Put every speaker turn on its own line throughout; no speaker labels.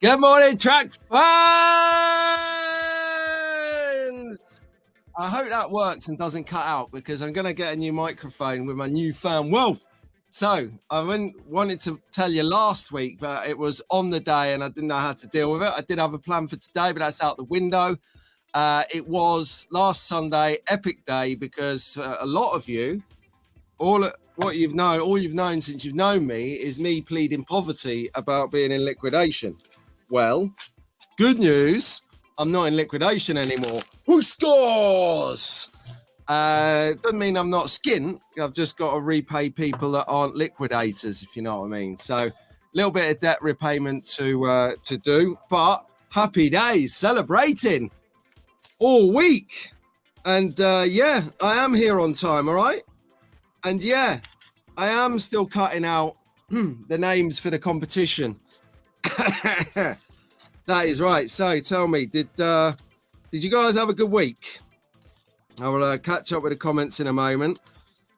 Good morning, track fans! I hope that works and doesn't cut out because I'm going to get a new microphone with my newfound wealth. So I wanted to tell you last week, but it was on the day and I didn't know how to deal with it. I did have a plan for today, but that's out the window. It was last Sunday, epic day, because a lot of you, all you've known since you've known me is me pleading poverty about being in liquidation. Well, good news, I'm not in liquidation anymore. Who scores? Doesn't mean I'm not skint. I've just got to repay people that aren't liquidators, if you know what I mean. So a little bit of debt repayment to do, but happy days, celebrating all week. And yeah, I am here on time, all right? And yeah, I am still cutting out the names for the competition. That is right. So tell me, did you guys have a good week? I will catch up with the comments in a moment.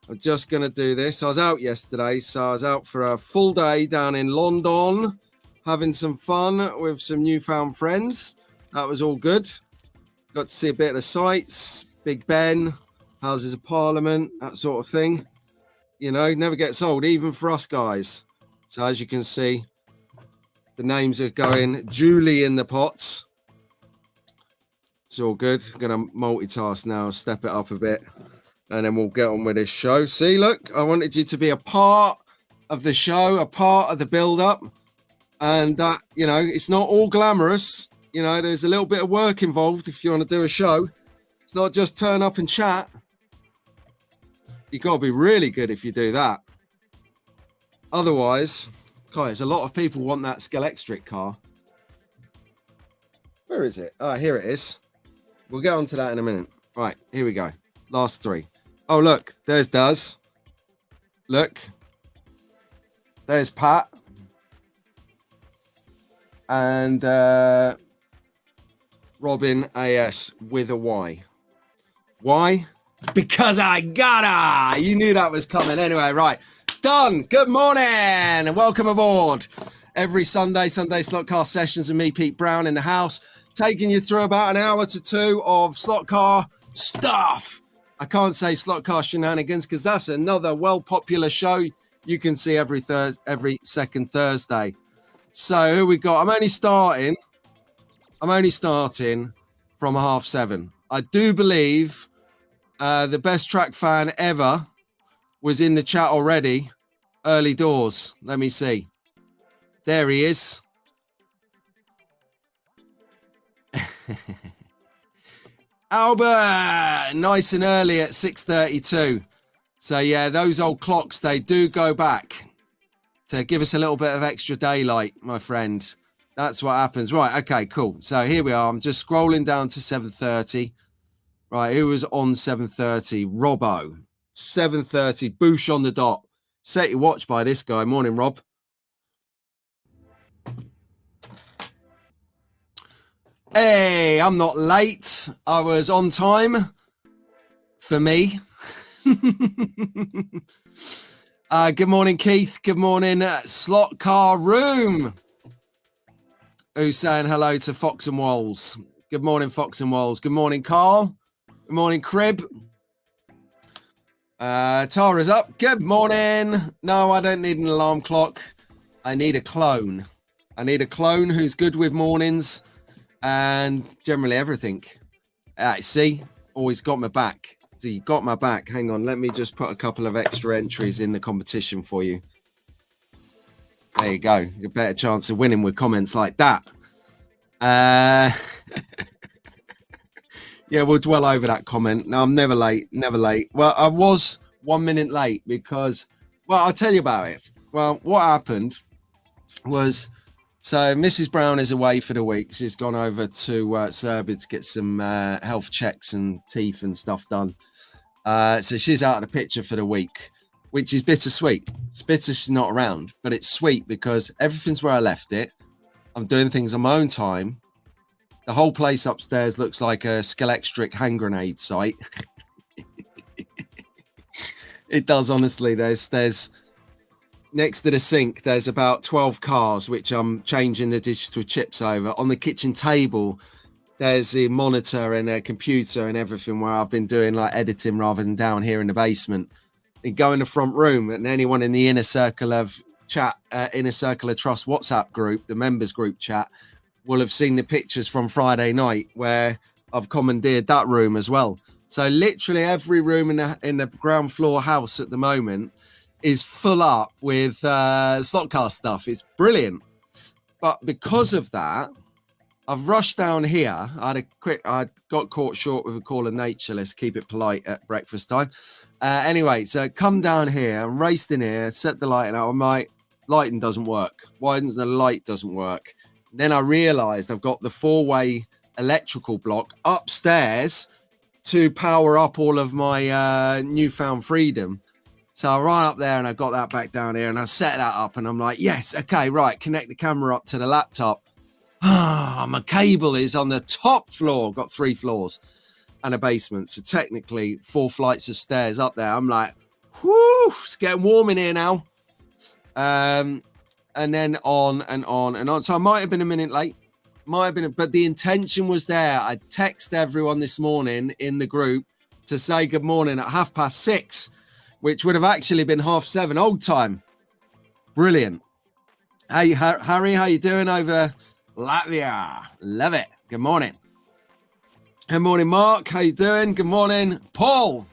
I'm just going to do this. I was out yesterday, so I was out for a full day down in London, having some fun with some newfound friends. That was all good. Got to see a bit of the sights, Big Ben, Houses of Parliament, that sort of thing. You know, never gets old, even for us guys. So as you can see, the names are going duly in the pots. It's all good. I'm going to multitask now, step it up a bit, and then we'll get on with this show. See, look, I wanted you to be a part of the show, a part of the build-up. And, you know, it's not all glamorous. You know, there's a little bit of work involved if you want to do a show. It's not just turn up and chat. You got to be really good if you do that. Otherwise, guys, a lot of people want that Scalextric car. Where is it? Oh, here it is. We'll get on to that in a minute. Right, here we go. Last three. Oh, look, there's Daz. Look. There's Pat. And Robin AS with a Y. Why? Because I gotta. You knew that was coming anyway, right? Done. Good morning and welcome aboard. Every Sunday slot car sessions with me, Pete Brown, in the house, taking you through about an hour to two of slot car stuff. I can't say slot car shenanigans because that's another well-popular show you can see every second Thursday. So who we got? I'm only starting from 7:30. I do believe the best track fan ever was in the chat already. Early doors. Let me see. There he is. Albert, nice and early at 6:32. So yeah, those old clocks, they do go back to give us a little bit of extra daylight, my friend. That's what happens. Right, okay, cool. So here we are. I'm just scrolling down to 7:30. Right, who was on 7:30? Robbo. 7:30, boosh on the dot. Set your watch by this guy. Morning, Rob. Hey, I'm not late. I was on time for me. Good morning, Keith. Good morning, Slot Car Room. Who's saying hello to Fox and Walls? Good morning, Fox and Walls. Good morning, Carl. Good morning, Crib. Tara's up. Good morning. No, I don't need an alarm clock. I need a clone. I need a clone who's good with mornings and generally everything. See, always got my back. So you got my back. Hang on. Let me just put a couple of extra entries in the competition for you. There you go. A better chance of winning with comments like that. Yeah, we'll dwell over that comment. No, I'm never late. Never late. Well, I was 1 minute late because, well, I'll tell you about it. Well, what happened was, so Mrs. Brown is away for the week. She's gone over to Serbia to get some health checks and teeth and stuff done. So she's out of the picture for the week, which is bittersweet. It's bitter she's not around, but it's sweet because everything's where I left it. I'm doing things on my own time. The whole place upstairs looks like a Scalextric hand grenade site. It does, honestly. There's next to the sink, there's about 12 cars, which I'm changing the digital chips over. On the kitchen table, there's a monitor and a computer and everything where I've been doing like editing rather than down here in the basement. And go in the front room, and anyone in the inner circle of chat, inner circle of trust WhatsApp group, the members group chat, will have seen the pictures from Friday night where I've commandeered that room as well. So literally every room in the ground floor house at the moment is full up with slot car stuff. It's brilliant. But because of that, I've rushed down here. I got caught short with a call of nature. Let's keep it polite at breakfast time. Anyway, so come down here, I'm raced in here, set the lighting out. I'm like, lighting doesn't work. Why doesn't the light doesn't work? Then I realized I've got the 4-way electrical block upstairs to power up all of my newfound freedom. So I ran up there and I got that back down here and I set that up and I'm like, yes, okay, right, connect the camera up to the laptop. My cable is on the top floor, got 3 floors and a basement. So technically 4 flights of stairs up there. I'm like, whoo, it's getting warm in here now. And then on and on and on. So I might have been a minute late. But the intention was there. I texted everyone this morning in the group to say good morning at 6:30, which would have actually been 7:30 old time. Brilliant. Hey, Harry, how you doing over Latvia? Love it. Good morning. Good morning, Mark. How you doing? Good morning, Paul.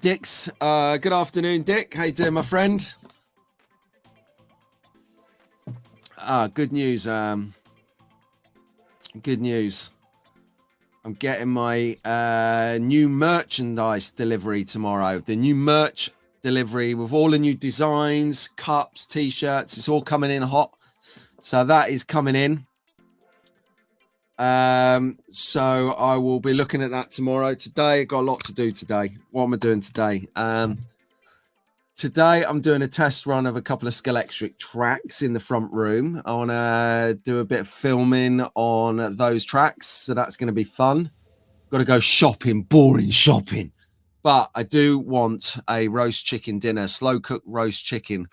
Dick's. Good afternoon, Dick. How you doing, my friend? Good news. Good news. I'm getting my new merchandise delivery tomorrow. The new merch delivery with all the new designs, cups, t-shirts. It's all coming in hot. So that is coming in. So I will be looking at that tomorrow. Today, got a lot to do today. What am I doing today? Today, I'm doing a test run of a couple of Scalextric tracks in the front room. I want to do a bit of filming on those tracks, so that's going to be fun. Got to go shopping, boring shopping. But I do want a roast chicken dinner, slow-cooked roast chicken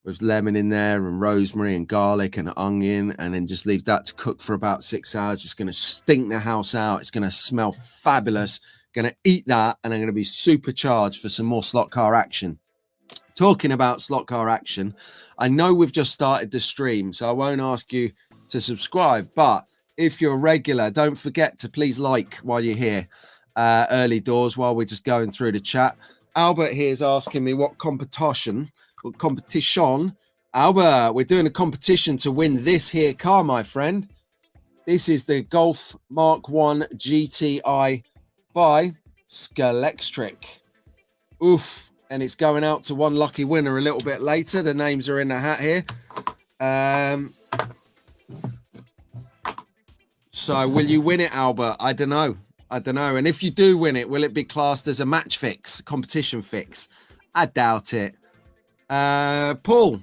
with lemon in there and rosemary and garlic and onion, and then just leave that to cook for about 6 hours. It's going to stink the house out. It's going to smell fabulous. Going to eat that, and I'm going to be supercharged for some more slot car action. Talking about slot car action, I know we've just started the stream, so I won't ask you to subscribe, but if you're a regular, don't forget to please like while you're here, early doors, while we're just going through the chat. Albert here is asking me what competition. Albert, we're doing a competition to win this here car, my friend. This is the Golf Mark 1 GTI by Scalextric. Oof. And it's going out to one lucky winner a little bit later. The names are in the hat here. So will you win it, Albert? I don't know. And if you do win it, will it be classed as a match fix, competition fix? I doubt it. Paul,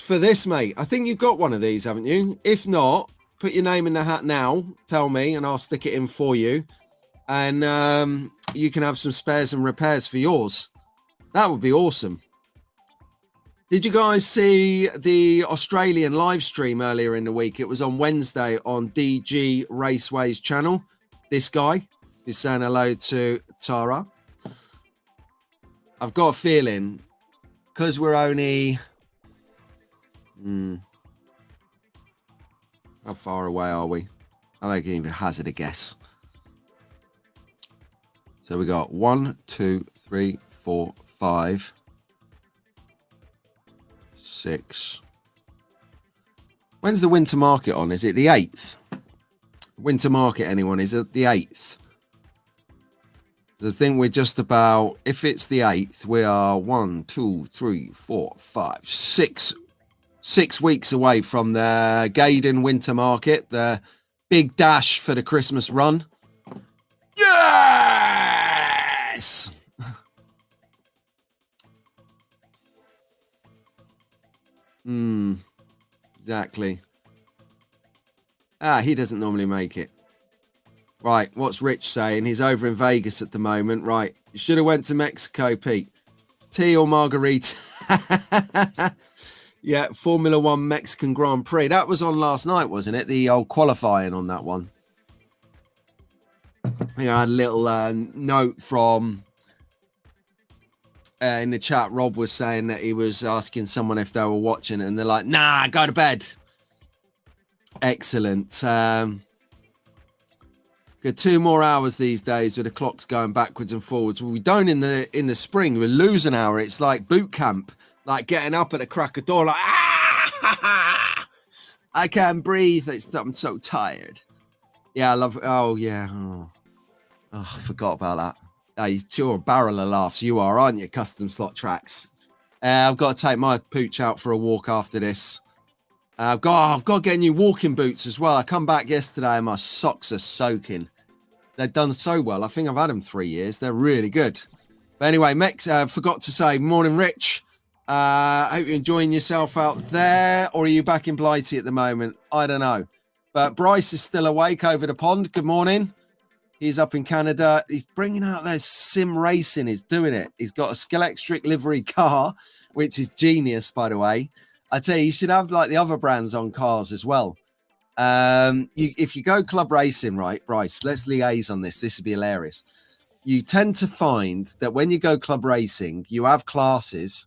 for this, mate, I think you've got one of these, haven't you? If not, put your name in the hat now. Tell me, and I'll stick it in for you. And you can have some spares and repairs for yours. That would be awesome. Did you guys see the Australian live stream earlier in the week? It was on Wednesday on DG Raceway's channel. This guy is saying hello to Tara. I've got a feeling, because we're only... how far away are we? I don't even hazard a guess. So we got 1, 2, 3, 4, 5, 6. When's the winter market on? Is it the 8th? Winter market, anyone? Is it the 8th? I think we're just about, if it's the 8th, we are 1, 2, 3, 4, 5, 6 weeks away from the Gaydon winter market, the big dash for the Christmas run. Yes! Exactly. He doesn't normally make it. Right, what's Rich saying? He's over in Vegas at the moment. Right, you should have went to Mexico, Pete. Tea or margarita? Yeah, Formula One Mexican Grand Prix. That was on last night, wasn't it? The old qualifying on that one. I had a little note from in the chat. Rob was saying that he was asking someone if they were watching it, and they're like, nah, go to bed. Excellent. Good 2 more hours these days with the clocks going backwards and forwards. Well, we don't in the spring. We lose an hour. It's like boot camp, like getting up at the crack of dawn, like, ah! I can't breathe. I'm so tired. Yeah, I love. Oh yeah. Oh, I forgot about that. You're a barrel of laughs. You are, aren't you? Custom Slot Tracks. I've got to take my pooch out for a walk after this. I've got to get new walking boots as well. I come back yesterday and my socks are soaking. They've done so well. I think I've had them 3 years. They're really good. But anyway, Mex, forgot to say, morning, Rich. Hope you're enjoying yourself out there. Or are you back in Blighty at the moment? I don't know. But Bryce is still awake over the pond. Good morning. He's up in Canada. He's bringing out their sim racing. He's doing it. He's got a Scalextric livery car, which is genius, by the way. I tell you, you should have like the other brands on cars as well. If you go club racing, right, Bryce, let's liaise on this. This would be hilarious. You tend to find that when you go club racing, you have classes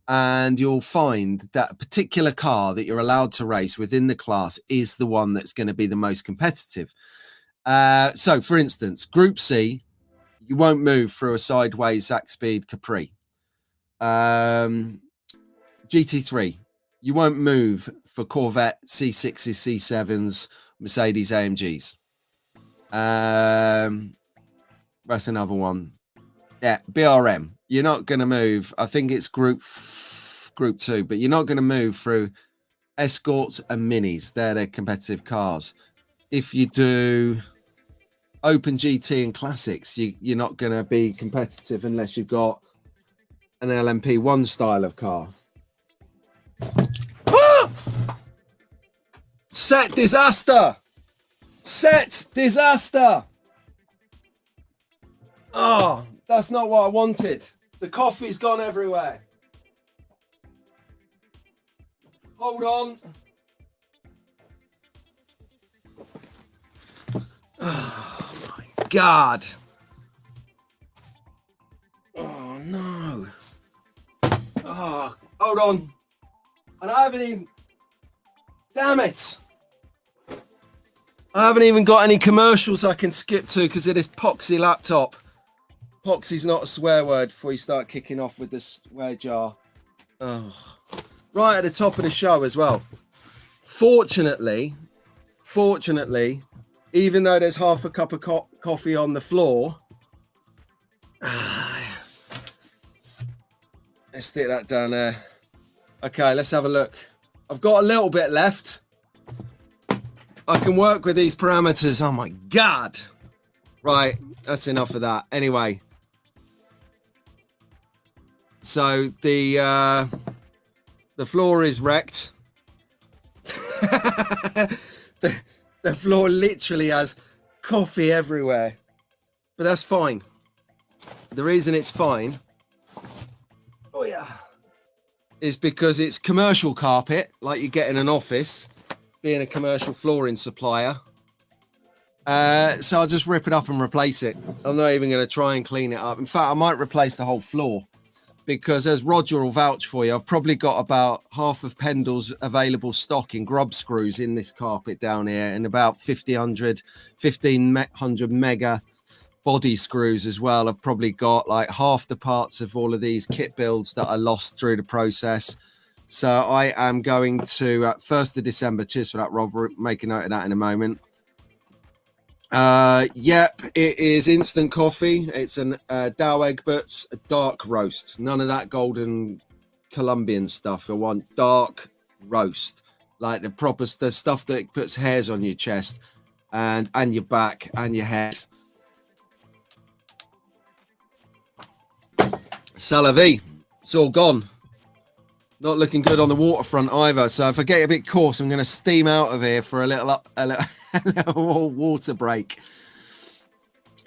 and you'll find that a particular car that you're allowed to race within the class is the one that's going to be the most competitive. So, for instance, Group C, you won't move through a sideways Zach Speed Capri. GT3, you won't move for Corvette, C6s, C7s, Mercedes AMGs. That's another one. Yeah, BRM. You're not going to move. I think it's Group 2, but you're not going to move through Escorts and Minis. They're the competitive cars. If you do Open GT and Classics, you're not going to be competitive unless you've got an LMP1 style of car. Set disaster. Oh, that's not what I wanted. The coffee's gone everywhere. Hold on. Oh my God. Oh no. Oh, hold on. And I haven't even... Damn it. I haven't even got any commercials I can skip to because of this poxy laptop. Poxy's not a swear word before you start kicking off with the swear jar. Oh. Right at the top of the show as well. Fortunately, even though there's half a cup of coffee on the floor, let's stick that down there. Okay, let's have a look. I've got a little bit left. I can work with these parameters. Oh my God. Right, that's enough of that. Anyway. So the floor is wrecked. The floor literally has coffee everywhere. But that's fine. The reason it's fine, oh yeah, is because it's commercial carpet, like you get in an office, being a commercial flooring supplier. So I'll just rip it up and replace it. I'm not even going to try and clean it up. In fact, I might replace the whole floor because, as Roger will vouch for you, I've probably got about half of Pendle's available stock in grub screws in this carpet down here, and about 1500 mega body screws as well. I've probably got like half the parts of all of these kit builds that I lost through the process. So I am going to 1st of December. Cheers for that, Rob. We'll make a note of that in a moment. Yep, it is instant coffee. It's an Dow Egbert's dark roast. None of that golden Colombian stuff. I want dark roast, like the proper the stuff that puts hairs on your chest and your back and your head. C'est la vie. It's all gone. Not looking good on the waterfront either. So if I get a bit coarse, I'm going to steam out of here for a little water break.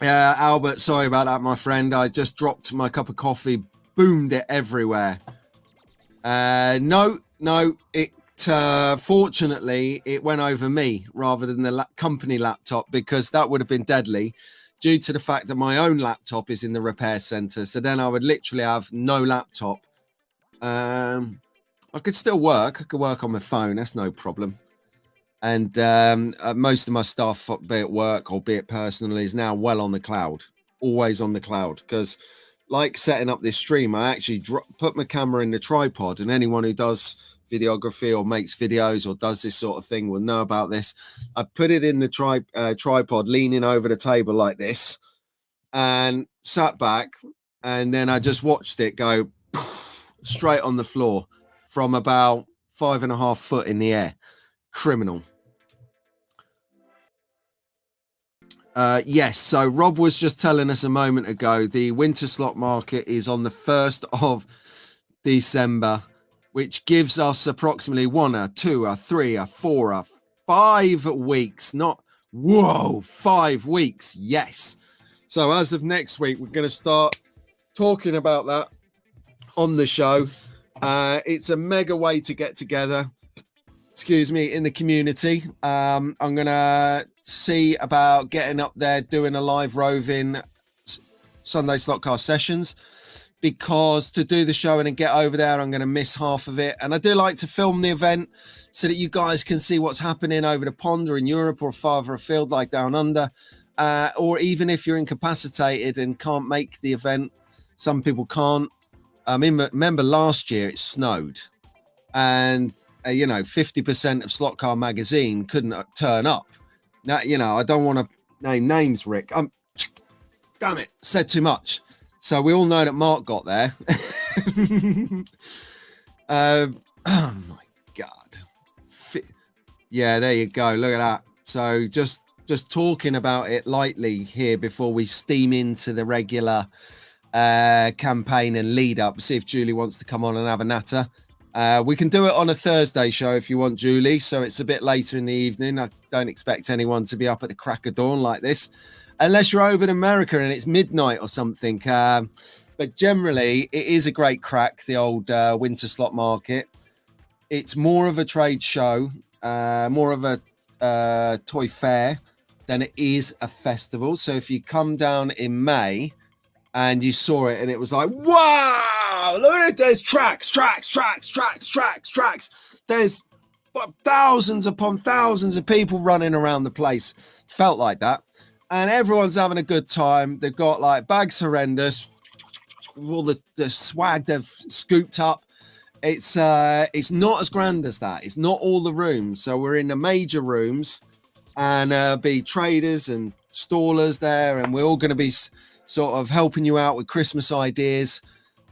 Albert, sorry about that, my friend. I just dropped my cup of coffee boomed it everywhere. No, it fortunately it went over me rather than the company laptop, because that would have been deadly due to the fact that my own laptop is in the repair center. So then I would literally have no laptop. I could still work. I could work on my phone. That's no problem. And most of my stuff, be it work or be it personal, is now well on the cloud, always on the cloud. Because like setting up this stream, I actually put my camera in the tripod, and anyone who does videography or makes videos or does this sort of thing will know about this. I put it in the tripod, leaning over the table like this, and sat back, and then I just watched it go straight on the floor from about 5.5 foot in the air. Criminal. Yes, so Rob was just telling us a moment ago, the winter slot market is on the 1st of December, which gives us approximately 1, 2, 3, 4, 5 weeks. 5 weeks. Yes. So as of next week, we're going to start talking about that on the show. It's a mega way to get together, in the community. I'm going to see about getting up there, doing a live roving Sunday slot car sessions, because to do the show and then get over there, I'm going to miss half of it. And I do like to film the event so that you guys can see what's happening over the pond or in Europe or farther afield, like down under, or even if you're incapacitated and can't make the event. Some people can't. Remember last year it snowed, and 50% of Slot Car Magazine couldn't turn up. Now, I don't want to name names, Rick. Damn it, said too much. So we all know that Mark got there. Oh my God. Yeah, there you go. Look at that. So just talking about it lightly here before we steam into the regular campaign and lead up. See if Julie wants to come on and have a natter. We can do it on a Thursday show if you want, Julie. So it's a bit later in the evening. I don't expect anyone to be up at the crack of dawn like this, unless you're over in America and it's midnight or something. But generally, it is a great crack, the old winter slot market. It's more of a trade show, more of a toy fair than it is a festival. So if you come down in May and you saw it and it was like, wow, look at it, there's tracks. There's thousands upon thousands of people running around the place. Felt like that. And everyone's having a good time. They've got like bags horrendous with all the swag they've scooped up. It's not as grand as that. It's not all the rooms. So we're in the major rooms, and be traders and stallers there, and we're all going to be sort of helping you out with Christmas ideas.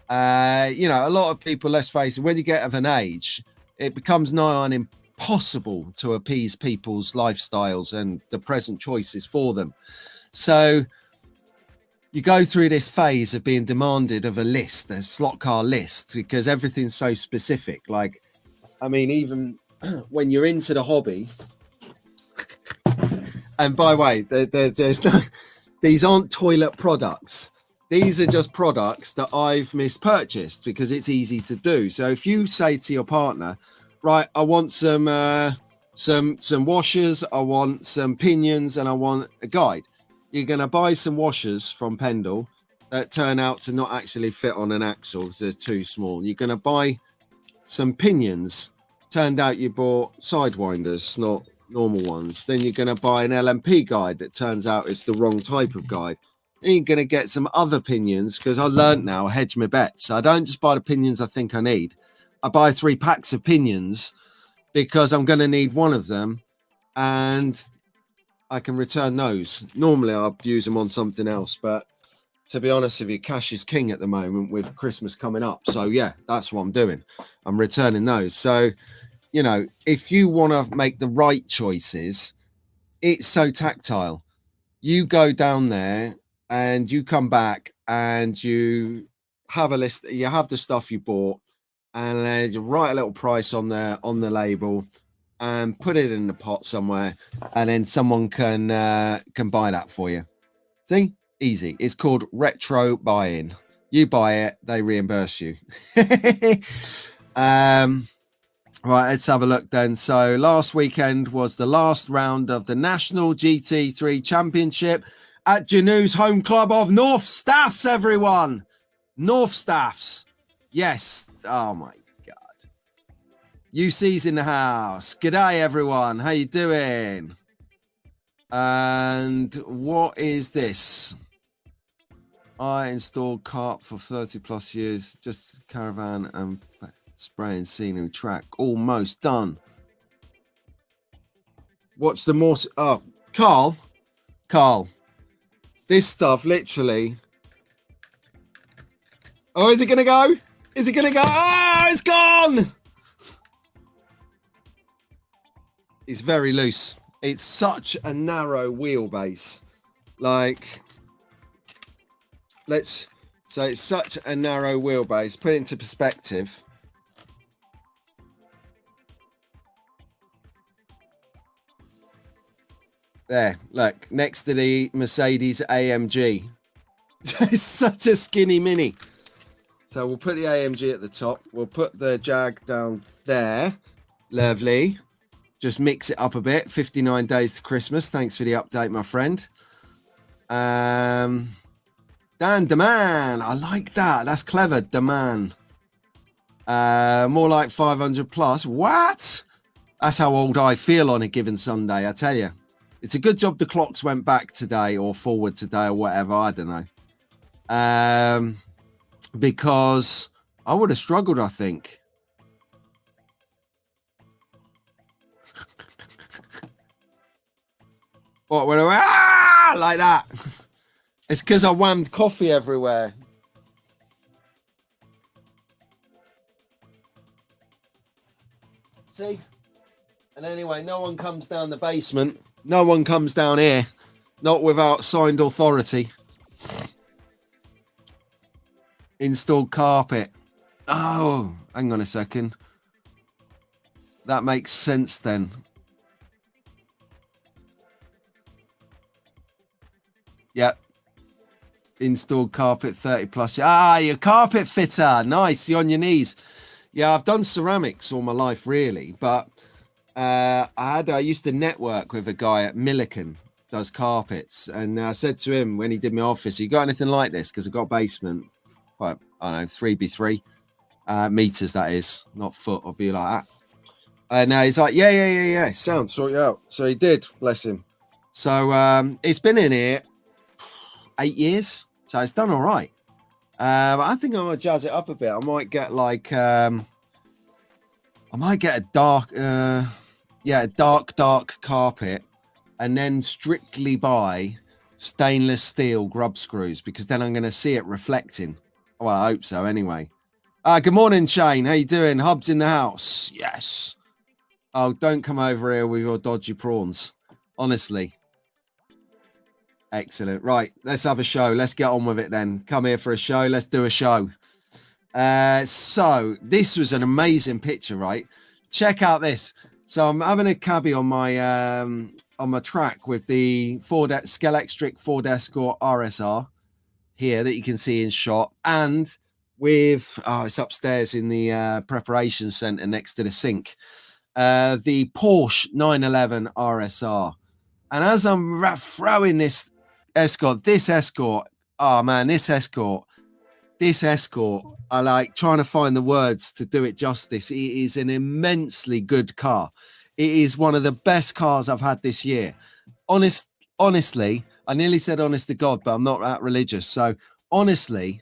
A lot of people, let's face it, when you get of an age, it becomes nigh on impossible to appease people's lifestyles and the present choices for them. So you go through this phase of being demanded of a list, a slot car list, because everything's so specific. Like, I mean, even when you're into the hobby, and by the way, there's no, these aren't toilet products. These are just products that I've mispurchased because it's easy to do. So if you say to your partner, right, I want some washers, I want some pinions, and I want a guide, you're going to buy some washers from Pendle that turn out to not actually fit on an axle because they're too small. You're going to buy some pinions, turned out you bought sidewinders, not normal ones. Then you're going to buy an LMP guide that turns out it's the wrong type of guide. Then you're going to get some other pinions, because I learned now, hedge my bets. I don't just buy the pinions I think I need. I buy 3 packs of pinions because I'm going to need one of them, and I can return those. Normally I'll use them on something else, but to be honest with you, cash is king at the moment with Christmas coming up. So yeah, that's what I'm doing. I'm returning those. So, if you want to make the right choices, it's so tactile. You go down there and you come back and you have a list, you have the stuff you bought, and then you write a little price on the label and put it in the pot somewhere, and then someone can buy that for you. See, easy. It's called retro buying. You buy it, they reimburse you. Right, let's have a look then. So last weekend was the last round of the National GT3 Championship at Janu's home club of North Staffs, everyone. North Staffs. Yes. Oh, my God. UC's in the house. G'day, everyone. How you doing? And what is this? I installed kart for 30 plus years. Just caravan and spraying scenery track. Almost done. Watch the more... Oh, Carl. This stuff, literally... Oh, is it going to go? Is it going to go? Oh, it's gone! It's very loose. It's such a narrow wheelbase. Like, so it's such a narrow wheelbase. Put it into perspective. There, look, next to the Mercedes AMG. It's such a skinny mini. So we'll put the AMG at the top. We'll put the Jag down there. Lovely. Just mix it up a bit. 59 days to Christmas. Thanks for the update, my friend. Dan Deman. I like that. That's clever, Deman. More like 500 plus. What? That's how old I feel on a given Sunday, I tell you. It's a good job the clocks went back today or forward today or whatever. I don't know. Because I would have struggled, I think. What, when I, like that? It's because I whammed coffee everywhere. See? And anyway, no one comes down the basement. No one comes down here. Not without signed authority. Installed carpet. Oh, hang on a second. That makes sense then. Yep. Installed carpet 30 plus. Ah, you're a carpet fitter. Nice. You're on your knees. Yeah, I've done ceramics all my life, really. But I used to network with a guy at Milliken, does carpets. And I said to him when he did my office, you got anything like this? Because I've got a basement. Well, I don't know, 3x3 meters, that is, not foot, or be like that. And he's like, yeah, sound, sort you out. So he did, bless him. So it's been in here 8 years, so it's done all right. But I think I'm gonna jazz it up a bit. I might get like, I might get a dark, dark carpet, and then strictly buy stainless steel grub screws, because then I'm gonna see it reflecting. Well, I hope so anyway. Good morning, Shane. How you doing? Hub's in the house. Yes. Oh, don't come over here with your dodgy prawns. Honestly. Excellent. Right, let's have a show. Let's get on with it then. Come here for a show. Let's do a show. So this was an amazing picture, right? Check out this. So I'm having a cabbie on my track with the Scalextric Ford Escort RSR. Here that you can see in shot, and with it's upstairs in the preparation center next to the sink, the Porsche 911 RSR. And as I'm throwing this Escort, oh man, this Escort, I like trying to find the words to do it justice. It is an immensely good car. It is one of the best cars I've had this year. Honestly, I nearly said honest to God, but I'm not that religious. So honestly,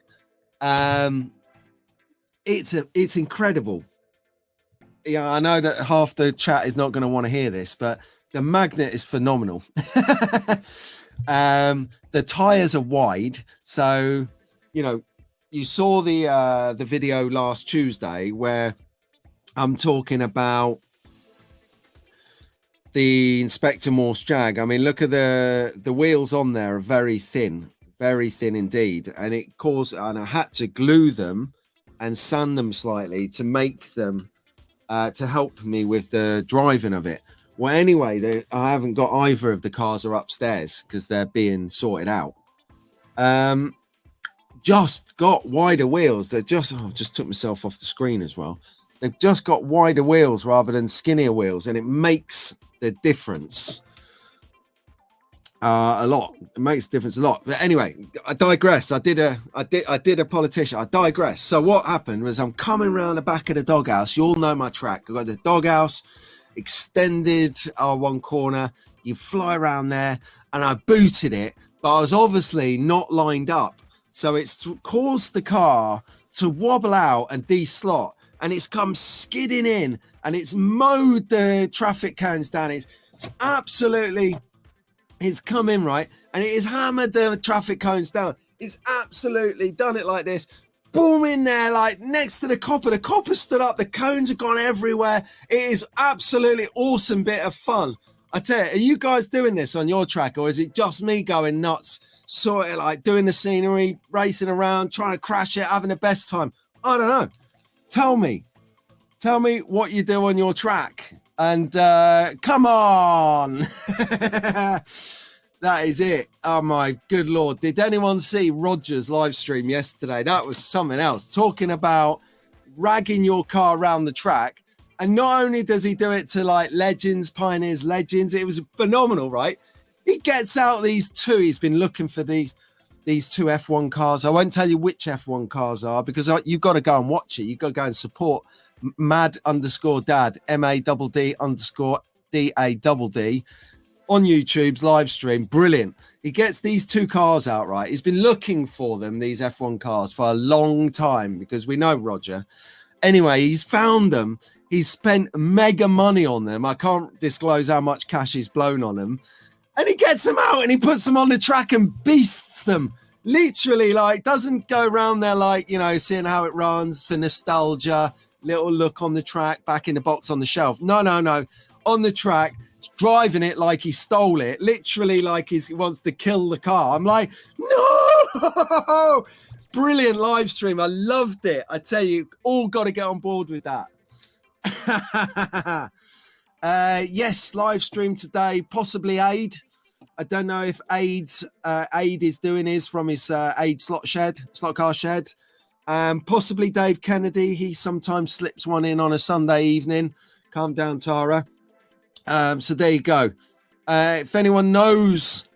it's incredible. Yeah, I know that half the chat is not going to want to hear this, but the magnet is phenomenal. The tires are wide, so you know, you saw the video last Tuesday where I'm talking about the Inspector Morse Jag. I mean, look at the wheels on there are very thin indeed, and I had to glue them and sand them slightly to make them to help me with the driving of it. Well, anyway, I haven't got either of the cars are upstairs because they're being sorted out. just got wider wheels. They're just, I've just took myself off the screen as well. They've just got wider wheels rather than skinnier wheels, and it makes the difference a lot. It makes a difference a lot. But anyway, I digress. I did a politician. I digress. So what happened was I'm coming around the back of the doghouse. You all know my track. I've got the doghouse extended one corner. You fly around there, and I booted it, but I was obviously not lined up. So it's caused the car to wobble out and de-slot, and it's come skidding in, and it's mowed the traffic cones down. It's absolutely, it's come in, right? And it has hammered the traffic cones down. It's absolutely done it like this. Boom, in there, like next to the copper. The copper stood up. The cones have gone everywhere. It is absolutely awesome bit of fun. I tell you, are you guys doing this on your track, or is it just me going nuts, sort of like doing the scenery, racing around, trying to crash it, having the best time? I don't know. Tell me what you do on your track, and come on. That is it. Oh my good Lord. Did anyone see Roger's live stream yesterday? That was something else, talking about ragging your car around the track. And not only does he do it to like legends, pioneers, legends, it was phenomenal, right? He gets out these two. He's been looking for these two F1 cars. I won't tell you which F1 cars are, because you've got to go and watch it. You've got to go and support mad_dad, MADD_DADD on YouTube's live stream. Brilliant. He gets these two cars out, right? He's been looking for them, these F1 cars, for a long time, because we know Roger. Anyway, he's found them. He's spent mega money on them. I can't disclose how much cash he's blown on them. And he gets them out and he puts them on the track and beasts them. Literally, like, doesn't go around there like, you know, seeing how it runs for nostalgia, little look on the track, back in the box on the shelf. No. On the track, driving it like he stole it. Literally like he wants to kill the car. I'm like, no! Brilliant live stream. I loved it. I tell you, all got to get on board with that. Yes, live stream today, possibly Aid. I don't know if Aid is doing his from his Aid slot car shed. Possibly Dave Kennedy. He sometimes slips one in on a Sunday evening. Calm down, Tara. So there you go. If anyone knows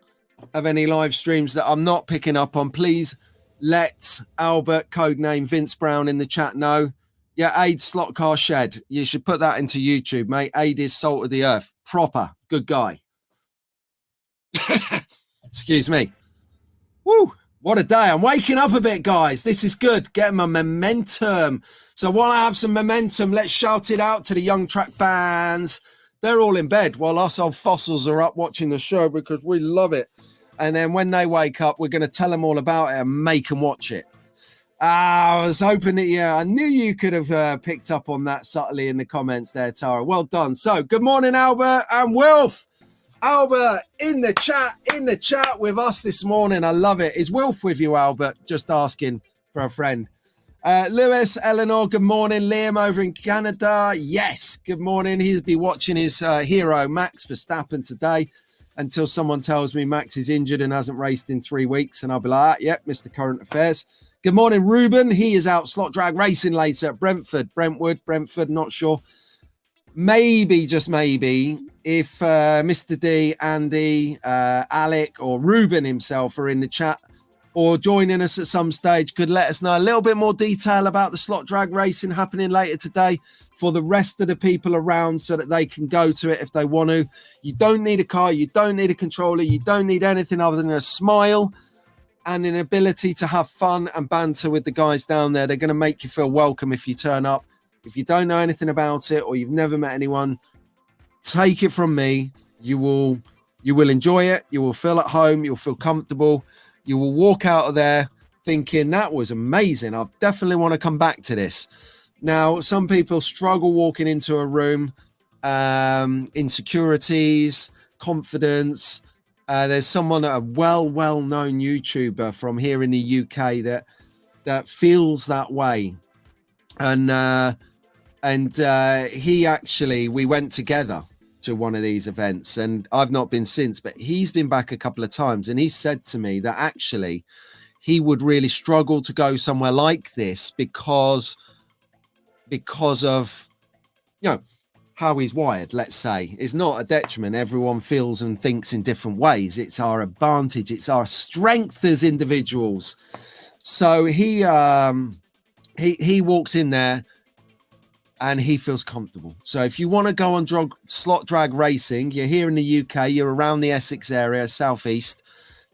of any live streams that I'm not picking up on, please let Albert, codename Vince Brown, in the chat know. Yeah, Aid slot car shed. You should put that into YouTube, mate. Aid is salt of the earth. Proper. Good guy. Excuse me. Woo. What a day. I'm waking up a bit, guys. This is good. Getting my momentum. So while I have some momentum, let's shout it out to the young track fans. They're all in bed while us old fossils are up watching the show because we love it. And then when they wake up, we're going to tell them all about it and make them watch it. I was hoping that, yeah, I knew you could have picked up on that subtly in the comments there, Tara. Well done. So good morning, Albert and Wilf. Albert in the chat with us this morning. I love it. Is Wilf with you, Albert? Just asking for a friend. Lewis, Eleanor, good morning. Liam over in Canada. Yes, good morning. He'll be watching his hero, Max Verstappen, today until someone tells me Max is injured and hasn't raced in 3 weeks. And I'll be like, yep, Mr. Current Affairs. Good morning, Ruben. He is out slot drag racing later at Brentford, not sure. Maybe, just maybe, if Mr. D, Andy, Alec, or Ruben himself are in the chat or joining us at some stage, could let us know a little bit more detail about the slot drag racing happening later today for the rest of the people around so that they can go to it if they want to. You don't need a car. You don't need a controller. You don't need anything other than a smile and an ability to have fun and banter with the guys down there. They're going to make you feel welcome if you turn up. If you don't know anything about it or you've never met anyone, take it from me. You will enjoy it. You will feel at home. You'll feel comfortable. You will walk out of there thinking that was amazing. I definitely want to come back to this. Now, some people struggle walking into a room, insecurities, confidence. There's someone, a well-known YouTuber from here in the UK that feels that way. And he actually, we went together to one of these events and I've not been since, but he's been back a couple of times and he said to me that actually he would really struggle to go somewhere like this because of, you know, how he's wired. Let's say it's not a detriment. Everyone feels and thinks in different ways. It's our advantage. It's our strength as individuals. So he walks in there and he feels comfortable. So if you want to go on slot drag racing, you're here in the UK, you're around the Essex area, southeast,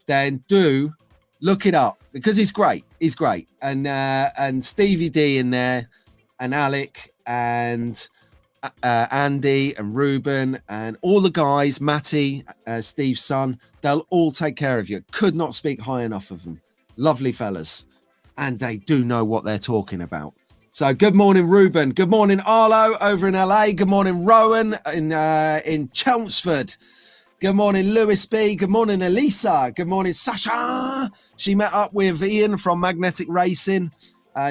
then do look it up because he's great. He's great. And Stevie D in there, and Alec, and Andy, and Ruben, and all the guys, Matty, Steve's son, they'll all take care of you. Could not speak high enough of them. Lovely fellas. And they do know what they're talking about. So good morning, Ruben. Good morning, Arlo over in LA. Good morning, Rowan in Chelmsford. Good morning, Lewis B. Good morning, Elisa. Good morning, Sasha. She met up with Ian from Magnetic Racing.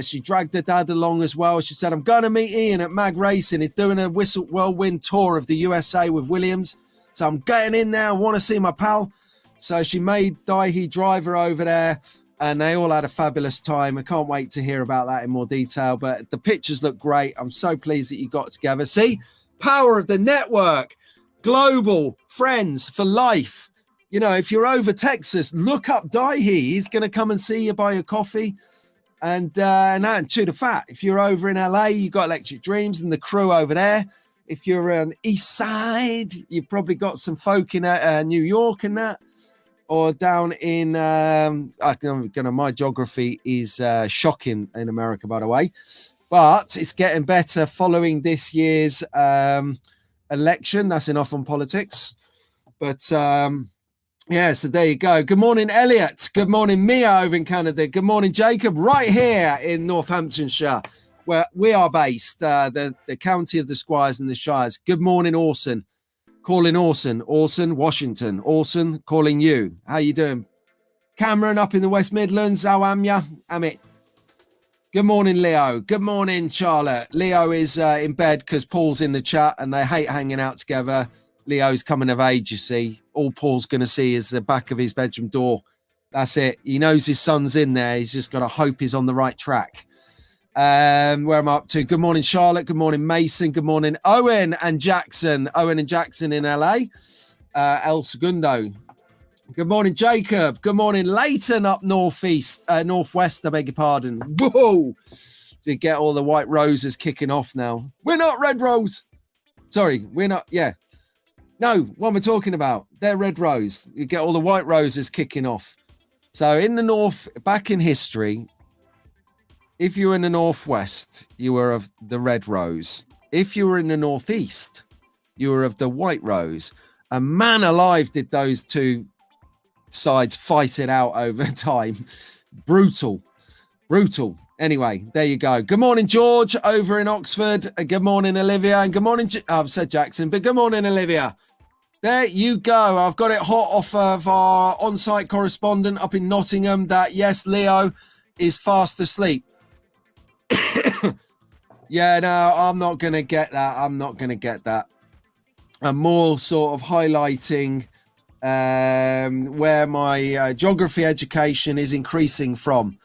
She dragged her dad along as well. She said, I'm going to meet Ian at Mag Racing. He's doing a whirlwind tour of the USA with Williams. So I'm getting in there. I want to see my pal. So she made Daihi drive her over there. And they all had a fabulous time. I can't wait to hear about that in more detail. But the pictures look great. I'm so pleased that you got together. See, power of the network. Global friends for life. You know, if you're over Texas, look up Daihi. He's going to come and see you, buy your coffee. And chew the fat. If you're over in LA, you got Electric Dreams and the crew over there. If you're on the East Side, you've probably got some folk in New York and that. Or down in, my geography is shocking in America, by the way. But it's getting better following this year's election. That's enough on politics. But yeah, so there you go. Good morning, Elliot. Good morning, Mia over in Canada. Good morning, Jacob, right here in Northamptonshire, where we are based, the county of the Squires and the Shires. Good morning, Orson. Calling Orson, Washington. Orson, calling you. How you doing? Cameron up in the West Midlands. How am ya? Amit. Good morning, Leo. Good morning, Charlotte. Leo is in bed because Paul's in the chat and they hate hanging out together. Leo's coming of age, you see. All Paul's going to see is the back of his bedroom door. That's it. He knows his son's in there. He's just got to hope he's on the right track. Where am I up to? Good morning, Charlotte. Good morning, Mason. Good morning, Owen and Jackson. Owen and Jackson in LA. El Segundo. Good morning, Jacob. Good morning, Leighton up northwest. I beg your pardon. Whoa! You get all the white roses kicking off now. We're not red rose. Sorry, we're not. Yeah. No, what am I talking about? They're red rose. You get all the white roses kicking off. So in the north, back in history, if you were in the northwest, you were of the red rose. If you were in the northeast, you were of the white rose. And man alive, did those two sides fight it out over time. Brutal. Anyway, there you go. Good morning, George, over in Oxford. Good morning, Olivia. And good morning, I've said Jackson, but good morning, Olivia. There you go. I've got it hot off of our on-site correspondent up in Nottingham that, yes, Leo is fast asleep. Yeah, no, I'm not going to get that. I'm more sort of highlighting where my geography education is increasing from.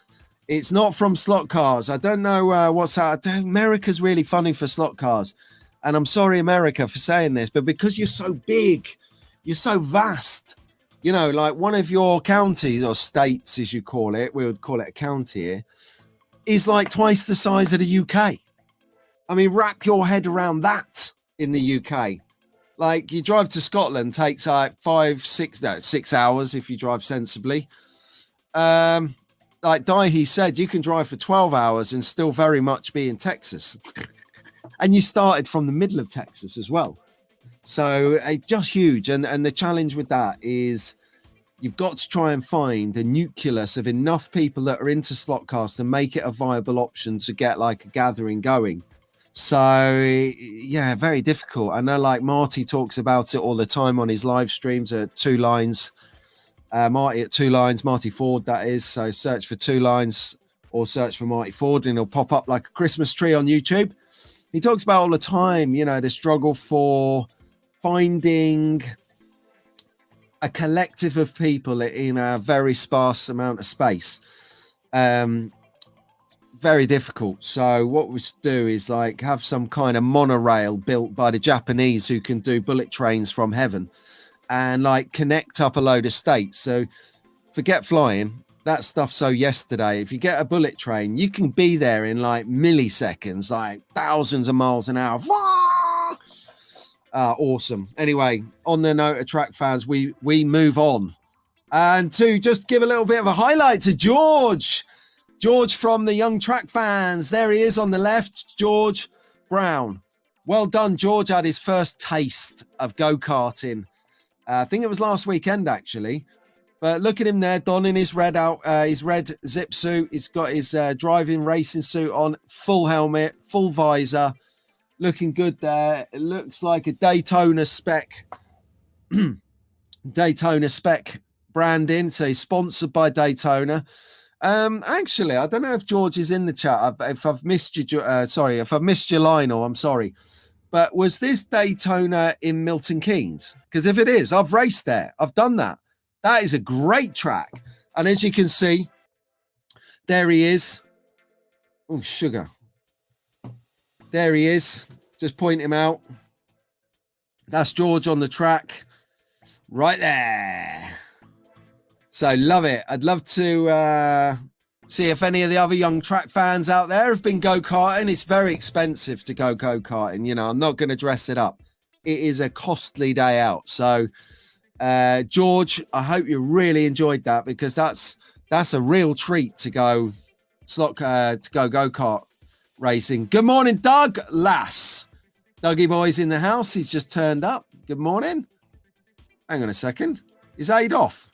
It's not from slot cars. I don't know what's that. America's really funding for slot cars. And I'm sorry, America, for saying this, but because you're so big, you're so vast, you know, like one of your counties or states, as you call it, we would call it a county here, is like twice the size of the UK. I mean, wrap your head around that in the UK. Like you drive to Scotland, takes like 6 hours if you drive sensibly. Like Daihi said, you can drive for 12 hours and still very much be in Texas. And you started from the middle of Texas as well. So just huge. And the challenge with that is you've got to try and find a nucleus of enough people that are into slot cars to make it a viable option to get like a gathering going. So, yeah, very difficult. I know like Marty talks about it all the time on his live streams at Two Lines. Marty at Two Lines, Marty Ford, that is. So search for Two Lines or search for Marty Ford and he'll pop up like a Christmas tree on YouTube. He talks about all the time, you know, the struggle for finding a collective of people in a very sparse amount of space. Very difficult. So what we do is like have some kind of monorail built by the Japanese who can do bullet trains from heaven and like connect up a load of states. So forget flying. That stuff. So yesterday, if you get a bullet train, you can be there in like milliseconds, like thousands of miles an hour. Awesome. Anyway, on the note of track fans, we move on. And to just give a little bit of a highlight to George from the Young Track Fans. There he is on the left, George Brown. Well done, George. Had his first taste of go-karting. I think it was last weekend, actually. But look at him there, donning his red zip suit. He's got his driving racing suit on, full helmet, full visor. Looking good there. It looks like a Daytona spec. Daytona spec branding. So he's sponsored by Daytona. Actually, I don't know if George is in the chat. If I've missed you, if I've missed you, Lionel, I'm sorry. But was this Daytona in Milton Keynes? Because if it is, I've raced there. I've done that. That is a great track. And as you can see, there he is. Oh, sugar. There he is. Just point him out. That's George on the track. Right there. So love it. I'd love to see if any of the other Young Track fans out there have been go-karting. It's very expensive to go go-karting. You know, I'm not going to dress it up. It is a costly day out. So, George, I hope you really enjoyed that because that's a real treat to go go-kart racing. Good morning, Doug Lass. Dougie boy's in the house. He's just turned up. Good morning. Hang on a second. Is Aid off?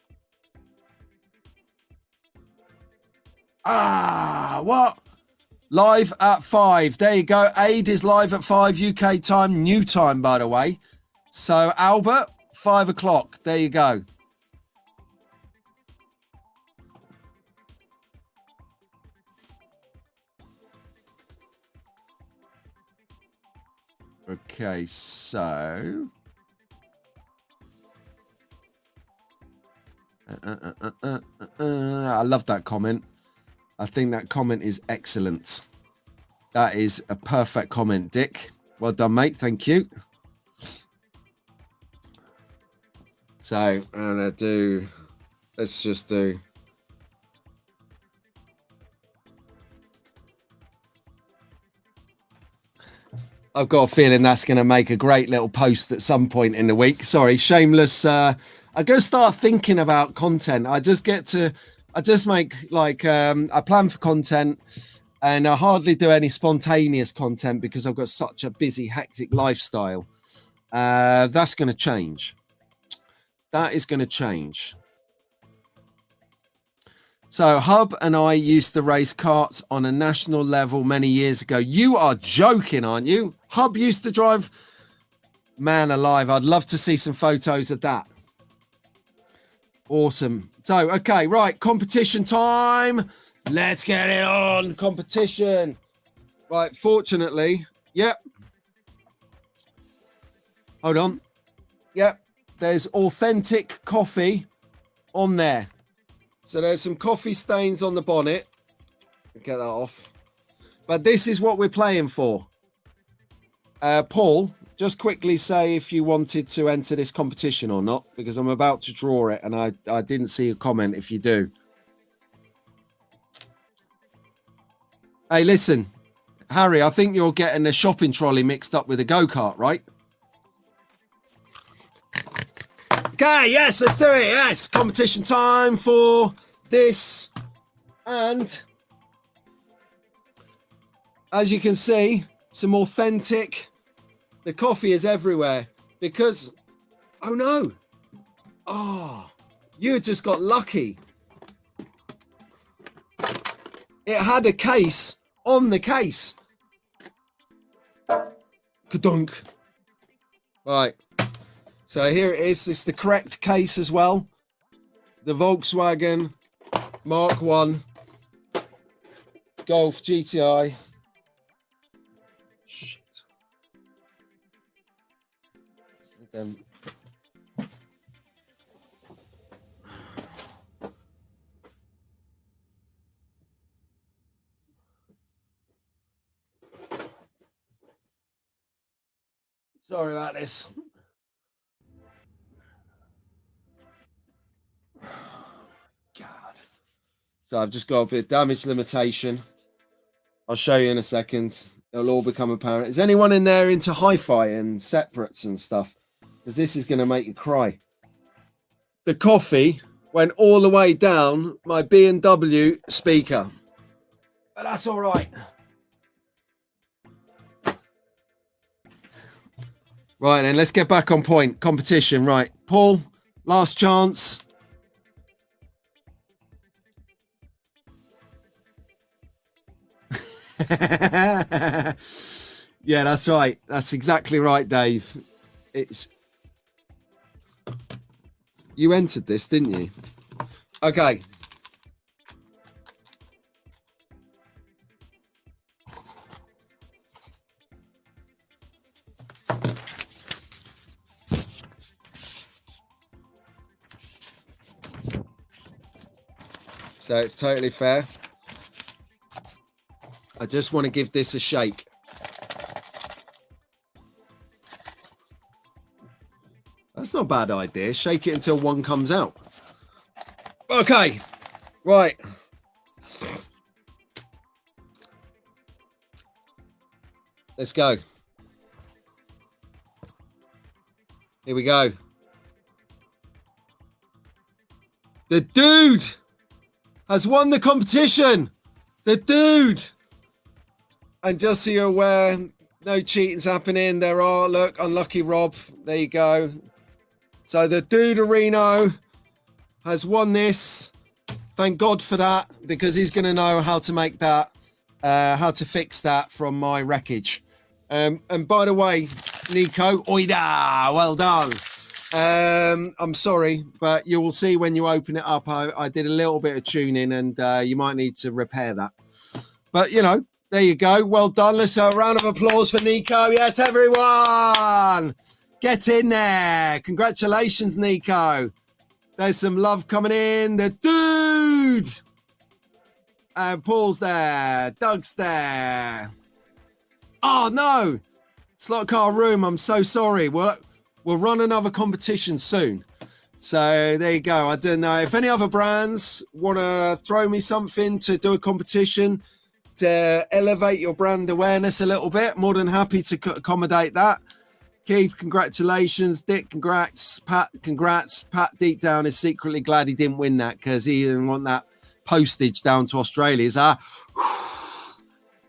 What? Live at 5. There you go. Aid is live at 5 UK time, new time, by the way. So, Albert, 5 o'clock. There you go. Okay, so... I love that comment. I think that comment is excellent. That is a perfect comment, Dick. Well done, mate. Thank you. So I'm gonna do. Let's just do. I've got a feeling that's going to make a great little post at some point in the week. Sorry, shameless. I'm going to start thinking about content. I just make like, I plan for content and I hardly do any spontaneous content because I've got such a busy, hectic lifestyle. That's going to change. That is going to change. So Hub and I used to race karts on a national level many years ago. You are joking, aren't you? Hub used to drive. Man alive, I'd love to see some photos of that. Awesome. So, okay, right, competition time. Let's get it on. Competition. Right, fortunately, yep. Hold on. Yep, there's authentic coffee on there. So there's some coffee stains on the bonnet. Get that off. But this is what we're playing for. Paul, just quickly say if you wanted to enter this competition or not, because I'm about to draw it and I didn't see a comment if you do. Hey, listen, Harry, I think you're getting a shopping trolley mixed up with a go-kart, right? Okay, yes, let's do it. Yes, competition time for this. And as you can see, some authentic. The coffee is everywhere because, oh no. Oh, you just got lucky. It had a case on the case. Kadunk. Right. So here it is. This is the correct case as well. The Volkswagen Mark 1 Golf GTI. Shit. Then Sorry about this. God. So I've just got a bit of damage limitation. I'll show you in a second. It'll all become apparent. Is anyone in there into hi-fi and separates and stuff? Because this is going to make you cry. The coffee went all the way down my B&W speaker. But that's all right. Right, then let's get back on point. Competition, right. Paul, last chance. Yeah, that's right. That's exactly right, Dave. It's you entered this, didn't you? Okay. So it's totally fair. I just want to give this a shake. That's not a bad idea. Shake it until one comes out. Okay, right. Let's go. Here we go. The dude has won the competition. The dude. And just so you're aware, no cheating's happening. There are, look, unlucky Rob. There you go. So the Duderino has won this. Thank God for that, because he's going to know how to make that, how to fix that from my wreckage. And by the way, Nico, oida, well done. I'm sorry, but you will see when you open it up, I did a little bit of tuning, and you might need to repair that. But, you know, there you go. Well done. Let's have a round of applause for Nico. Yes, everyone. Get in there. Congratulations, Nico. There's some love coming in. The dude. And Paul's there. Doug's there. Oh, no. Slot Car Room, I'm so sorry. We'll run another competition soon. So there you go. I don't know if any other brands want to throw me something to do a competition to elevate your brand awareness a little bit. More than happy to accommodate that. Keith, congratulations. Dick, congrats. Pat, congrats. Pat, deep down, is secretly glad he didn't win that because he didn't want that postage down to Australia. So,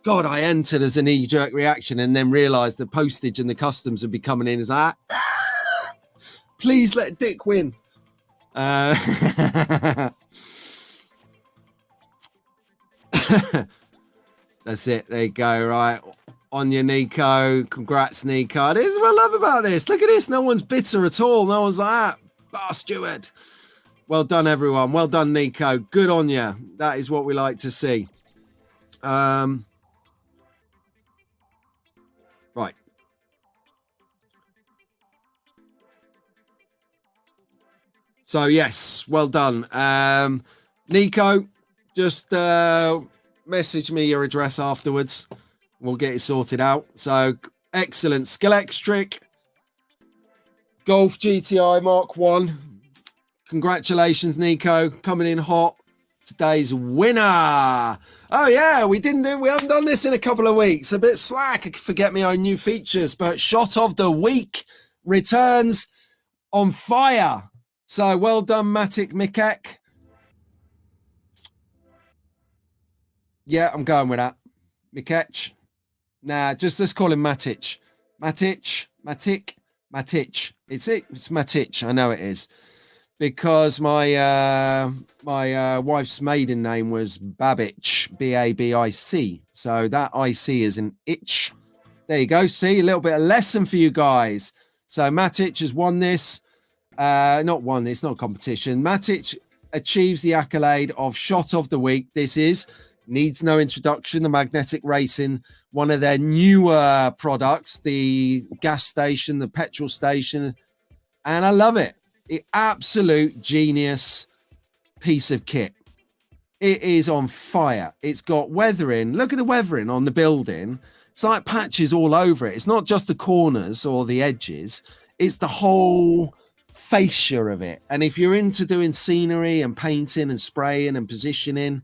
God, I entered as a knee-jerk reaction and then realised the postage and the customs would be coming in as that. Please let Dick win. That's it. There you go. Right. On your Nico. Congrats, Nico. This is what I love about this. Look at this. No one's bitter at all. No one's like that. Bar Stewart. Well done, everyone. Well done, Nico. Good on you. That is what we like to see. Right. So, yes. Well done. Nico, just message me your address afterwards. We'll get it sorted out. So, excellent. Scalextric Golf GTI Mark 1. Congratulations, Nico. Coming in hot. Today's winner. Oh, yeah. We haven't done this in a couple of weeks. A bit slack. I forget my own new features. But Shot of the Week returns on fire. So, well done, Matic Mikek. Yeah, I'm going with that. Mikech. Nah, just let's call him Matic. Matic. It's Matic. I know it is. Because my wife's maiden name was Babic, Babic. So that IC is an itch. There you go. See, a little bit of lesson for you guys. So Matic has won this. Not won this, not competition. Matic achieves the accolade of Shot of the Week. This needs no introduction. The Magnetic Racing, one of their newer products, the gas station, the petrol station. And I love it. The absolute genius piece of kit. It is on fire. It's got weathering. Look at the weathering on the building. It's like patches all over it. It's not just the corners or the edges. It's the whole fascia of it. And if you're into doing scenery and painting and spraying and positioning,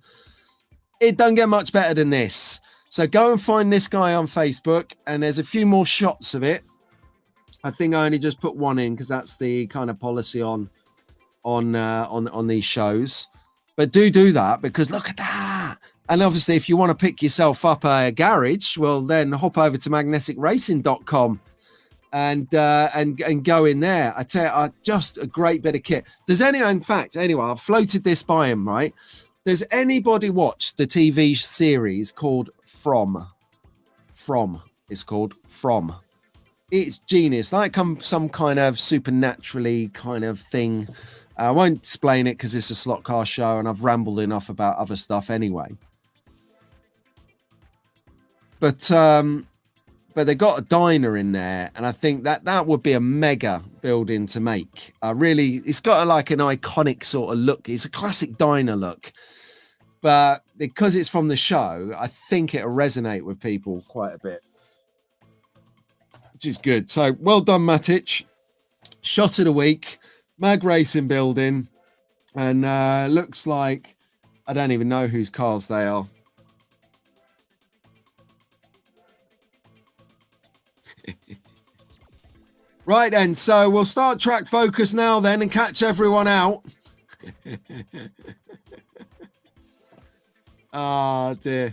it don't get much better than this. So go and find this guy on Facebook, and there's a few more shots of it. I think I only just put one in because that's the kind of policy on these shows. But do that, because look at that. And obviously, if you want to pick yourself up a garage, well, then hop over to magneticracing.com and go in there. I tell you, just a great bit of kit. In fact, anyway, I've floated this by him, right? Does anybody watch the TV series called From? It's called From. It's genius, like some kind of supernaturally kind of thing. I won't explain it because it's a slot car show and I've rambled enough about other stuff anyway. But they got a diner in there, and I think that would be a mega building to make. It's got like an iconic sort of look. It's a classic diner look. But because it's from the show, I think it'll resonate with people quite a bit, which is good. So well done, Matic. Shot of the week, Mag Racing building, and looks like I don't even know whose cars they are. Right then, so we'll start track focus now then and catch everyone out. Oh dear.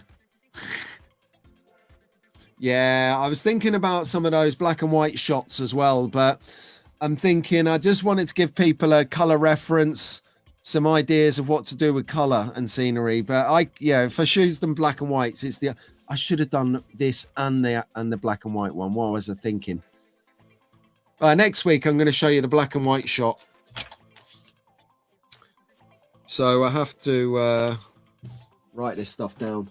Yeah, I was thinking about some of those black and white shots as well, but I'm thinking I just wanted to give people a color reference, some ideas of what to do with color and scenery. But if I choose them black and whites, I should have done this and the black and white one. What was I thinking? Next week, I'm going to show you the black and white shot. So I have to write this stuff down.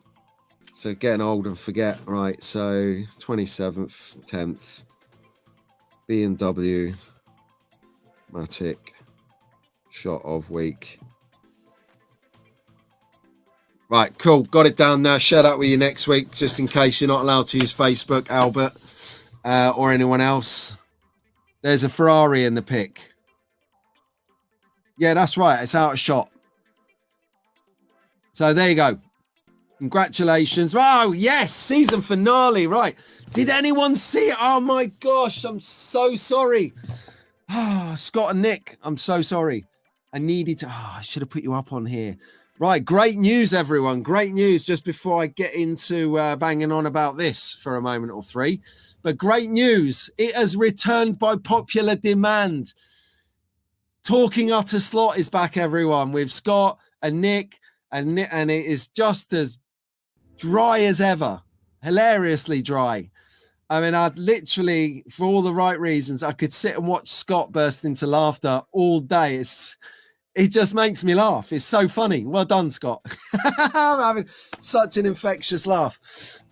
So getting old and forget. Right, so 27th, 10th, B&W, Matic, shot of week. Right, cool. Got it down now. Share that with you next week, just in case you're not allowed to use Facebook, Albert, or anyone else. There's a Ferrari in the pic. Yeah, that's right. It's out of shot. So there you go. Congratulations. Oh, yes. Season finale. Right. Did anyone see it? Oh, my gosh. I'm so sorry. Scott and Nick, I'm so sorry. I should have put you up on here. Right. Great news, everyone. Great news. Just before I get into banging on about this for a moment or three. But great news, it has returned by popular demand. Talking Utter Slot is back, everyone, with Scott and Nick, and it is just as dry as ever, hilariously dry. I mean, I'd literally, for all the right reasons, I could sit and watch Scott burst into laughter all day. It just makes me laugh. It's so funny. Well done, Scott. I'm having such an infectious laugh.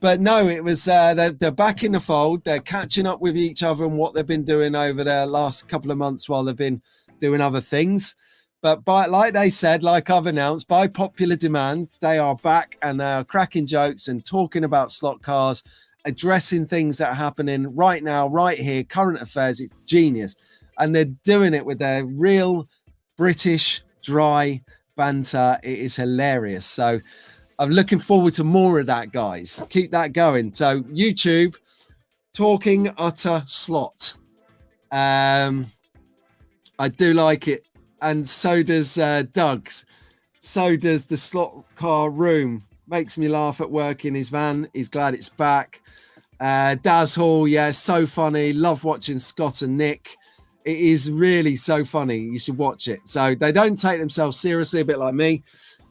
But no, it was they're back in the fold. They're catching up with each other and what they've been doing over the last couple of months while they've been doing other things. But like they said, like I've announced, by popular demand, they are back and they are cracking jokes and talking about slot cars, addressing things that are happening right now, right here, current affairs. It's genius. And they're doing it with their real British dry banter. It is hilarious. So I'm looking forward to more of that, guys. Keep that going. So YouTube, Talking Utter Slot. I do like it. And so does Doug's. So does the slot car room. Makes me laugh at work in his van. He's glad it's back. Daz Hall, yeah, so funny. Love watching Scott and Nick. It is really so funny. You should watch it. So they don't take themselves seriously, a bit like me.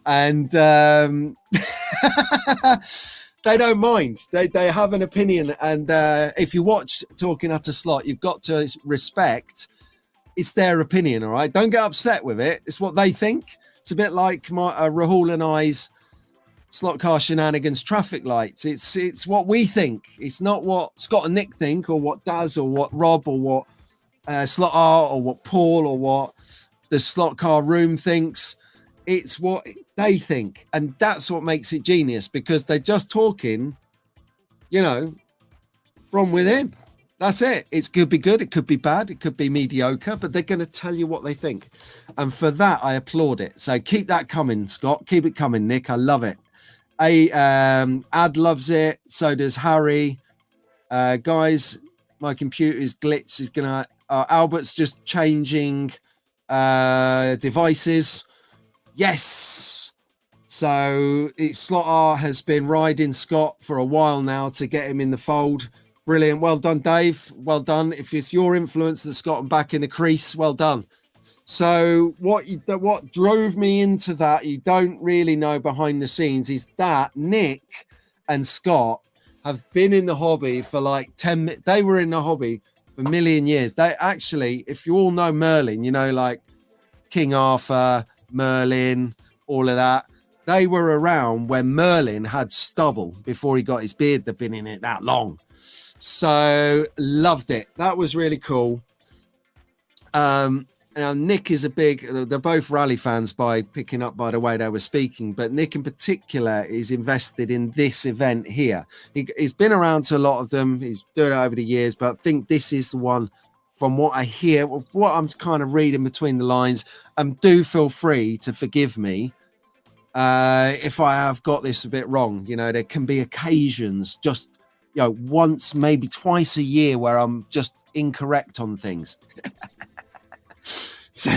And they don't mind. They have an opinion. And if you watch Talking Utter Slot, you've got to respect it's their opinion, all right? Don't get upset with it. It's what they think. It's a bit like Rahul and I's slot car shenanigans traffic lights. It's what we think. It's not what Scott and Nick think, or what Daz, or what Rob, or what Slot R, or what Paul, or what the slot car room thinks. It's what they think. And that's what makes it genius, because they're just talking, you know, from within. That's it. It could be good, it could be bad, it could be mediocre, but they're going to tell you what they think. And for that, I applaud it. So keep that coming, Scott. Keep it coming, Nick. I love it. Ad loves it. So does Harry. Guys, my computer's glitch is going to... Albert's just changing devices. Yes. So Slot R has been riding Scott for a while now to get him in the fold. Brilliant. Well done, Dave. Well done. If it's your influence that's got him back in the crease, well done. So what drove me into that, you don't really know behind the scenes, is that Nick and Scott have been in the hobby for like 10 minutes. They were in the hobby for a million years. They actually, if you all know Merlin, you know, like King Arthur, Merlin, all of that. They were around when Merlin had stubble before he got his beard. They've been in it that long. So loved it. That was really cool. Now Nick is they're both rally fans by picking up by the way they were speaking, but Nick in particular is invested in this event here. He's been around to a lot of them. He's doing it over the years, but I think this is the one from what I hear, what I'm kind of reading between the lines. Do feel free to forgive me if I have got this a bit wrong. You know, there can be occasions just, you know, once, maybe twice a year where I'm just incorrect on things. So,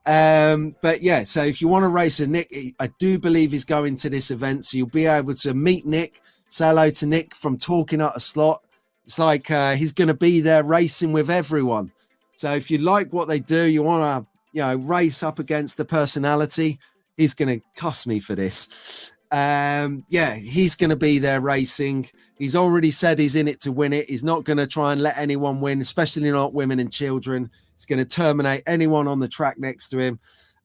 but yeah, so if you want to race a Nick, I do believe he's going to this event. So you'll be able to meet Nick, say hello to Nick from Talking At a Slot. It's like he's going to be there racing with everyone. So if you like what they do, you want to, you know, race up against the personality, he's going to cuss me for this. Yeah, he's going to be there racing. He's already said he's in it to win it. He's not going to try and let anyone win, especially not women and children. He's going to terminate anyone on the track next to him.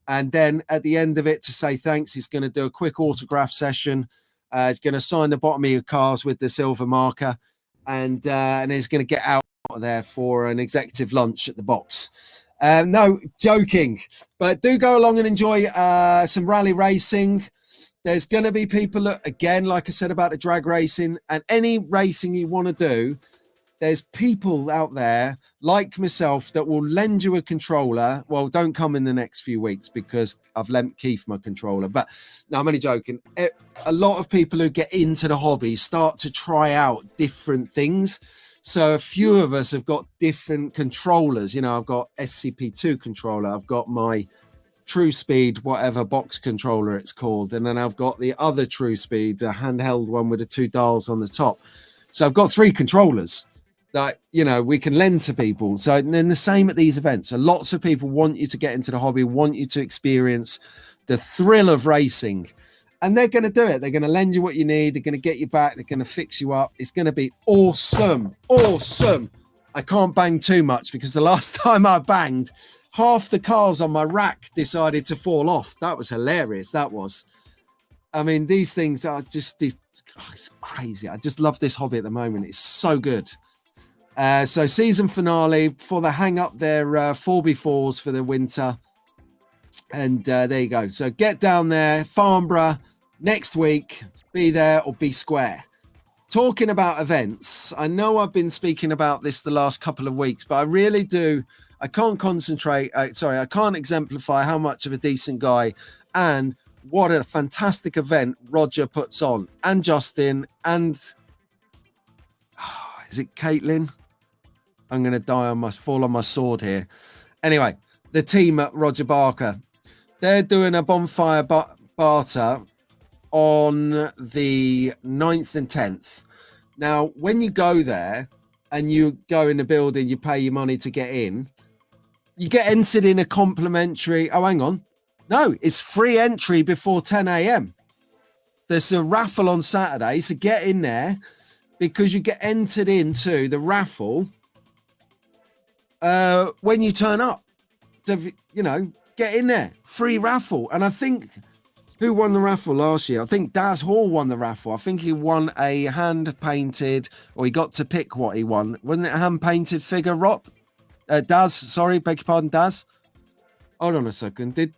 And then at the end of it, to say thanks, he's going to do a quick autograph session. He's going to sign the bottom of your cars with the silver marker. And he's going to get out of there for an executive lunch at the box. No, joking. But do go along and enjoy some rally racing. There's going to be people, again, like I said about the drag racing and any racing you want to do, there's people out there like myself that will lend you a controller. Well, don't come in the next few weeks because I've lent Keith my controller. But no, I'm only joking. A lot of people who get into the hobby start to try out different things. So a few of us have got different controllers. You know, I've got SCP2 controller. I've got my True Speed, whatever box controller it's called. And then I've got the other True Speed, the handheld one with the 2 dials on the top. So I've got 3 controllers that, you know, we can lend to people. So then the same at these events. So lots of people want you to get into the hobby, want you to experience the thrill of racing. And they're going to do it. They're going to lend you what you need. They're going to get you back. They're going to fix you up. It's going to be awesome. Awesome. I can't bang too much because the last time I banged, half the cars on my rack decided to fall off. That was hilarious. That was. I mean, these things are just it's crazy. I just love this hobby at the moment. It's so good. So season finale for the hang up their 4x4s for the winter. And there you go. So get down there, Farnborough, next week. Be there or be square. Talking about events, I know I've been speaking about this the last couple of weeks, but I really do. I can't concentrate. I can't exemplify how much of a decent guy and what a fantastic event Roger puts on. And Justin and is it Caitlin? I'm going to fall on my sword here. Anyway, the team at Roger Barker, they're doing a bonfire barter on the 9th and 10th. Now, when you go there and you go in the building, you pay your money to get in, you get entered in a complimentary. Oh, hang on. No, it's free entry before 10 a.m. There's a raffle on Saturday, so get in there because you get entered into the raffle when you turn up. So, you know, get in there. Free raffle. And I think, who won the raffle last year? I think Daz Hall won the raffle. I think he won a hand-painted, or he got to pick what he won. Wasn't it a hand-painted figure, Rob? Daz, sorry, beg your pardon, Daz. Hold on a second. Did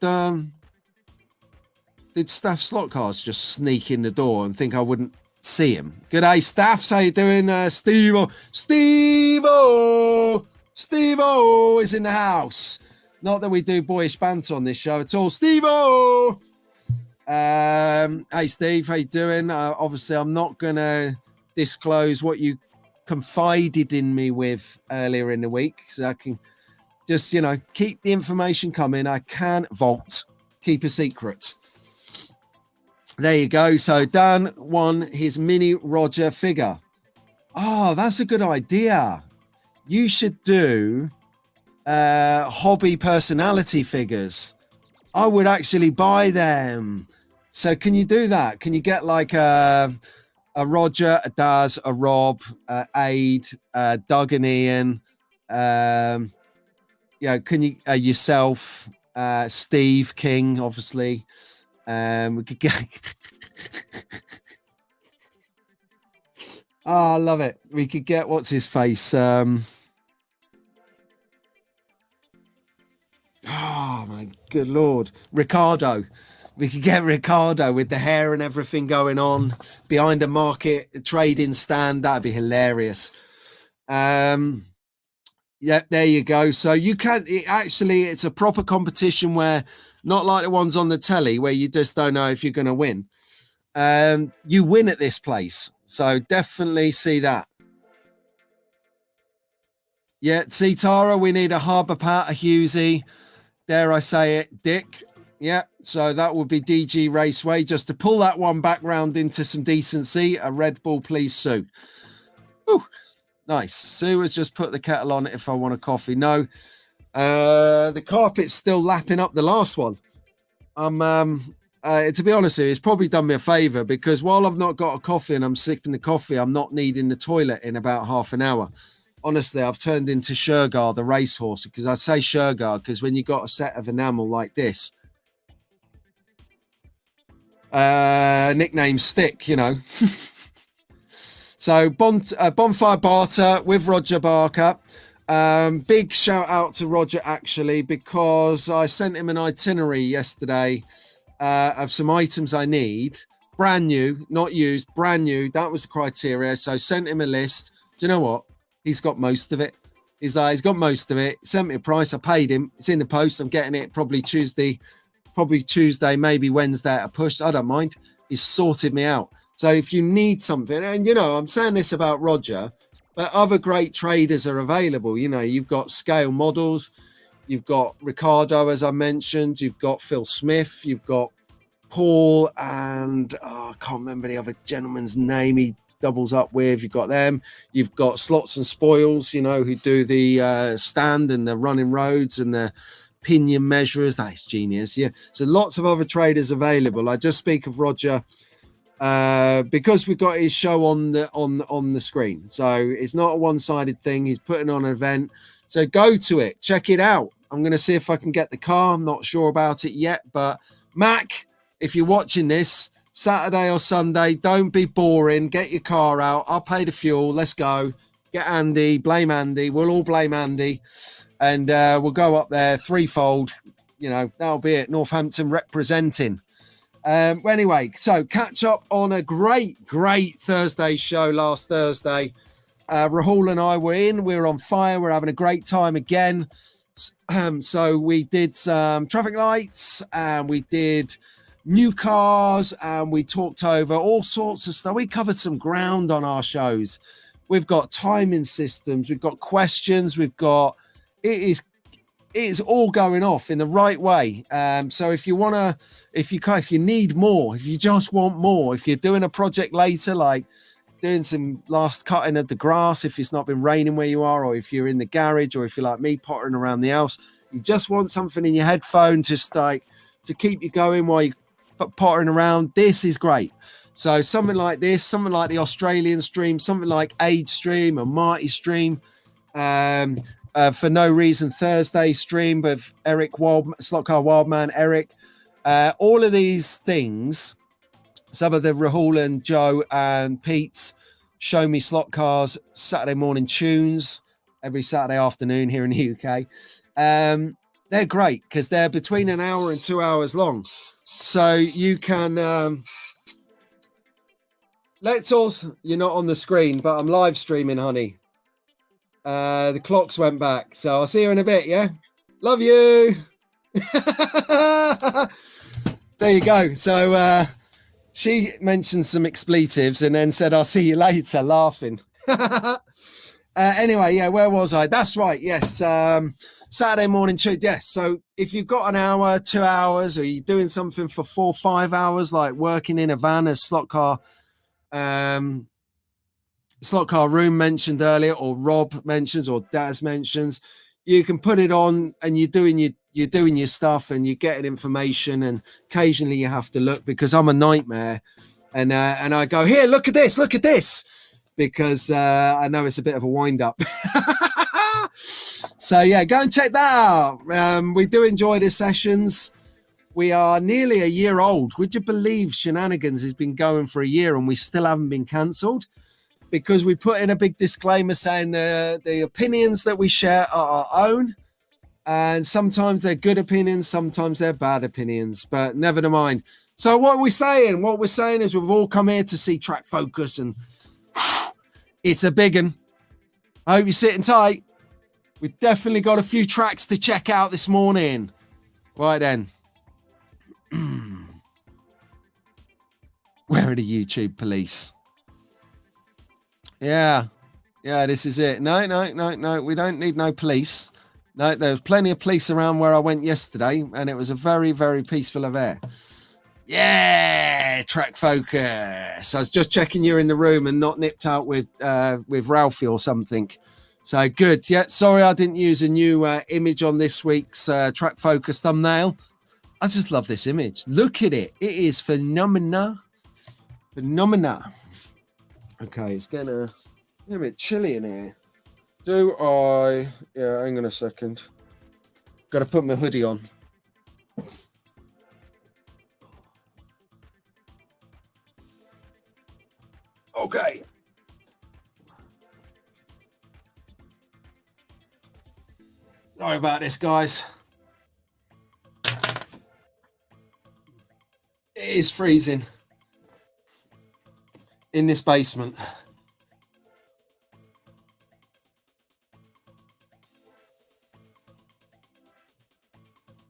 Staff Slot Cars just sneak in the door and think I wouldn't see him. Good day, Staffs. How you doing, Steve-O? Steve-O! Steve-O is in the house. Not that we do boyish banter on this show at all. Steve-O! Hey, Steve. How you doing? Obviously, I'm not going to disclose what you confided in me with earlier in the week, so I can just, keep the information coming. I can't vault. Keep a secret. There you go. So Dan won his mini Roger figure. Oh, that's a good idea. You should do hobby personality figures. I would actually buy them. So can you do that? Can you get like a Roger, a Daz, a Rob, Aid, Doug and Ian? Can you yourself, Steve King, obviously. We could get I love it. We could get what's his face. Oh my good lord, Ricardo. We could get Ricardo with the hair and everything going on behind a market trading stand. That'd be hilarious. Yeah, there you go. So you can it's a proper competition where, not like the ones on the telly where you just don't know if you're going to win. You win at this place. So definitely see that. Yeah, see, Tara, we need a Harbour Pat, a Hughesy. Dare I say it, Dick. Yeah, so that would be DG Raceway. Just to pull that one back round into some decency. A Red Bull, please, Sue. Ooh, nice. Sue has just put the kettle on if I want a coffee. No. The carpet's still lapping up the last one. To be honest with you, it's probably done me a favor, because while I've not got a coffee and I'm sipping the coffee, I'm not needing the toilet in about half an hour. Honestly, I've turned into Shergar, the racehorse, because I say Shergar because when you got a set of enamel like this, nickname stick, So Bonfire Barter with Roger Barker. Big shout out to Roger, actually, because I sent him an itinerary yesterday of some items I need, brand new, not used, brand new. That was the criteria. So sent him a list. Do you know what? He's got most of it. He's got most of it. Sent me a price. I paid him. It's in the post. I'm getting it probably Tuesday, maybe Wednesday at a push. I don't mind. He's sorted me out. So if you need something, and I'm saying this about Roger, but other great traders are available. You've got Scale Models, you've got Ricardo, as I mentioned, you've got Phil Smith, you've got Paul, and I can't remember the other gentleman's name he doubles up with. You've got them. You've got Slots and Spoils, who do the stand and the running roads and the pinion measurers. That is genius. Yeah. So lots of other traders available. I just speak of Roger because we've got his show on the screen, so it's not a one-sided thing. He's putting on an event, so go to it, check it out. I'm going to see if I can get the car. I'm not sure about it yet, but Mac, if you're watching this Saturday or Sunday, don't be boring. Get your car out. I'll pay the fuel. Let's go. Get Andy. Blame Andy. We'll all blame Andy, and we'll go up there threefold. That'll be it. Northampton representing. Anyway, so catch up on a great Thursday show last Thursday. Rahul and I were on fire. We're having a great time again. So we did some traffic lights and we did new cars and we talked over all sorts of stuff. We covered some ground on our shows. We've got timing systems. We've got questions. It is all going off in the right way. So if you need more, if you just want more, if you're doing a project later, like doing some last cutting of the grass, if it's not been raining where you are, or if you're in the garage, or if you're like me pottering around the house, you just want something in your headphones just like to keep you going while you're pottering around, this is great. So something like this, something like the Australian stream, something like Aid stream or Marty stream, for no reason Thursday stream with Eric Slot Car Wildman Eric, all of these things, some of the Rahul and Joe and Pete's Show Me Slot Cars Saturday morning tunes every Saturday afternoon here in the UK. They're great because they're between an hour and 2 hours long, so you can let's also, you're not on the screen, but I'm live streaming, honey. The clocks went back, so I'll see you in a bit. Yeah, love you. There you go. So she mentioned some expletives and then said, I'll see you later, laughing. Anyway, yeah, where was I? That's right. Yes. Saturday morning treat. Yes. So if you've got an hour, 2 hours, or you're doing something for 4 or 5 hours, like working in a van, a slot car room mentioned earlier, or Rob mentions, or Daz mentions, you can put it on and you're doing your stuff and you're getting information, and occasionally you have to look, because I'm a nightmare, and I go, here, look at this, because I know it's a bit of a wind up. So yeah, go and check that out. We do enjoy the sessions. We are nearly a year old. Would you believe Shenanigans has been going for a year and we still haven't been cancelled? Because we put in a big disclaimer saying the opinions that we share are our own, and sometimes they're good opinions, sometimes they're bad opinions, but never mind. So what we're saying is we've all come here to see Track Focus, and it's a big one. I hope you're sitting tight. We've definitely got a few tracks to check out this morning. Right then. Where are the YouTube police? Yeah, this is it. No, we don't need no police. No, there was plenty of police around where I went yesterday, and it was a very, very peaceful affair. Yeah, Track Focus. I was just checking you're in the room and not nipped out with Ralphie or something. So good. Yeah, sorry I didn't use a new image on this week's Track Focus thumbnail. I just love this image. Look at it. It is phenomenal. Okay, it's getting a bit chilly in here. Yeah, hang on a second. Got to put my hoodie on. Okay. Sorry about this, guys. It is freezing in this basement.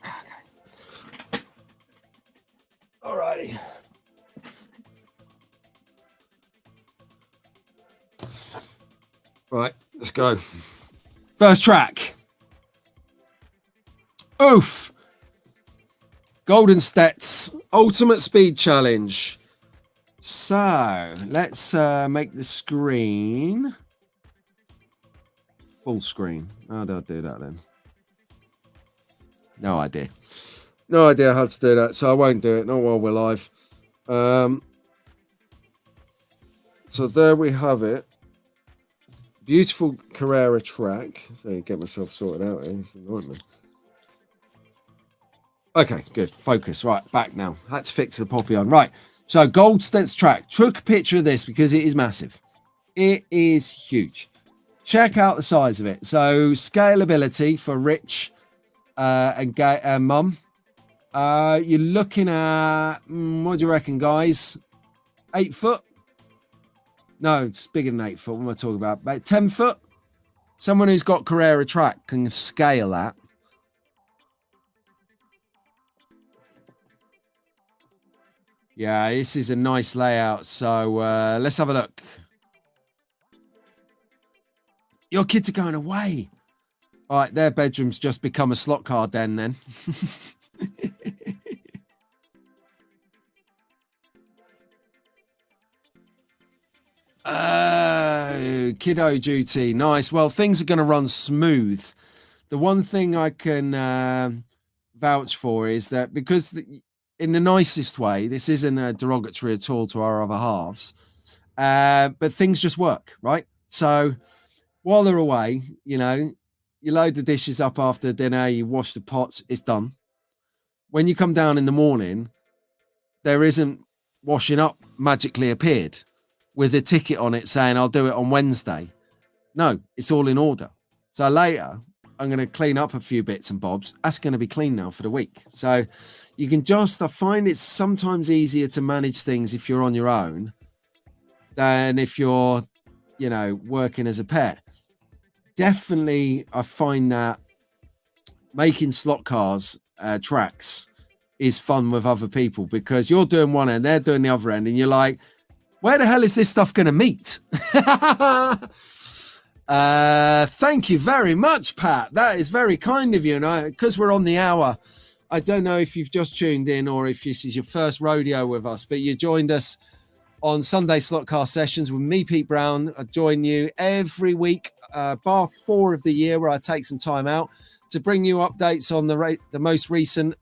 Okay. Alrighty. Right, let's go. First track. Oof. Golden Stats Ultimate Speed Challenge. So let's make the screen full screen. How do I do that then? No idea how to do that, so I won't do it, not while we're live. So there we have it. Beautiful Carrera track. So get myself sorted out here. It's a nightmare. Okay, good. Focus. Right, back now. Had to fix the poppy on. Right. So Gold Stats track. Took a picture of this because it is massive. It is huge. Check out the size of it. So scalability for Rich and Mum. You're looking at, what do you reckon, guys? 8 foot? No, it's bigger than 8 foot. What am I talking about? About 10 foot? Someone who's got Carrera track can scale that. Yeah, this is a nice layout. So let's have a look. Your kids are going away. All right, their bedroom's just become a slot car den then. Kiddo duty. Nice. Well, things are going to run smooth. The one thing I can vouch for is that because in the nicest way, this isn't derogatory at all to our other halves, but things just work, right? So while they're away, you know, you load the dishes up after dinner, you wash the pots, it's done. When you come down in the morning, there isn't washing up magically appeared with a ticket on it saying I'll do it on Wednesday. No, it's all in order. So later, I'm going to clean up a few bits and bobs. That's going to be clean now for the week. So you can just, I find it's sometimes easier to manage things if you're on your own than if you're, working as a pet. Definitely, I find that making slot cars tracks is fun with other people, because you're doing one end, they're doing the other end, and you're like, where the hell is this stuff going to meet? Thank you very much, Pat. That is very kind of you. And because we're on the hour, I don't know if you've just tuned in or if this is your first rodeo with us, but you joined us on Sunday Slot Car Sessions with me, Pete Brown. I join you every week, bar 4 of the year, where I take some time out to bring you updates on the most recent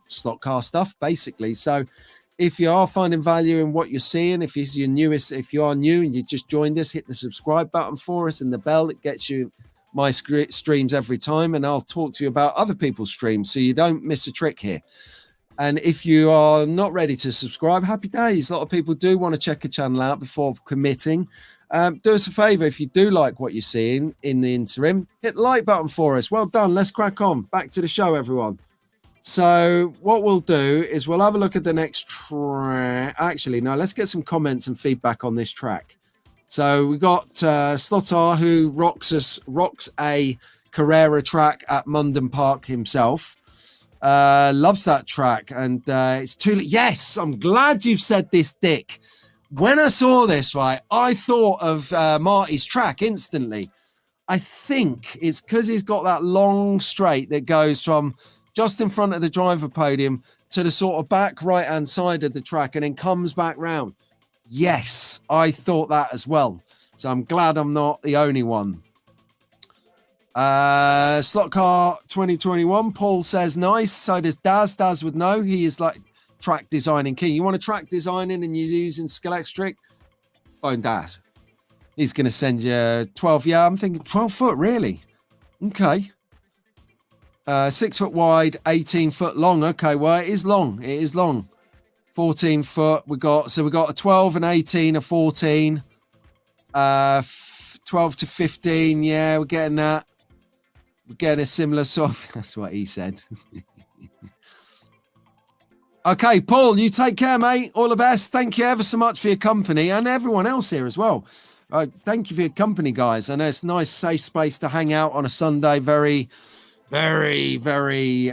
slot car stuff, basically. So if you are finding value in what you're seeing, if you are new and you just joined us, hit the subscribe button for us and the bell that gets you my streams every time, and I'll talk to you about other people's streams so you don't miss a trick here. And if you are not ready to subscribe, happy days. A lot of people do want to check a channel out before committing. Do us a favor, if you do like what you're seeing in the interim, hit the like button for us. Well done. Let's crack on. Back to the show, everyone. So what we'll do is we'll have a look at the next track. Actually, no, let's get some comments and feedback on this track. So we got Slotar, who rocks a Carrera track at Munden Park himself. Loves that track, and it's too. Yes, I'm glad you've said this, Dick. When I saw this, right, I thought of Marty's track instantly. I think it's because he's got that long straight that goes from just in front of the driver podium to the sort of back right-hand side of the track and then comes back round. Yes, I thought that as well. So I'm glad I'm not the only one. Slot Car 2021, Paul says nice. So does Daz. Daz would know. He is like track designing king. You want to track designing and you're using Scalextric? Phone Daz. He's going to send you 12. Yeah, I'm thinking 12 foot, really? Okay. 6 foot wide, 18 foot long. Okay, well, it is long. It is long. 14 foot. We got a 12 and 18, a 14. 12 to 15. Yeah, we're getting that. We're getting a similar sort of, that's what he said. Okay, Paul, you take care, mate. All the best. Thank you ever so much for your company, and everyone else here as well. Thank you for your company, guys. I know it's a nice, safe space to hang out on a Sunday. Very, very, very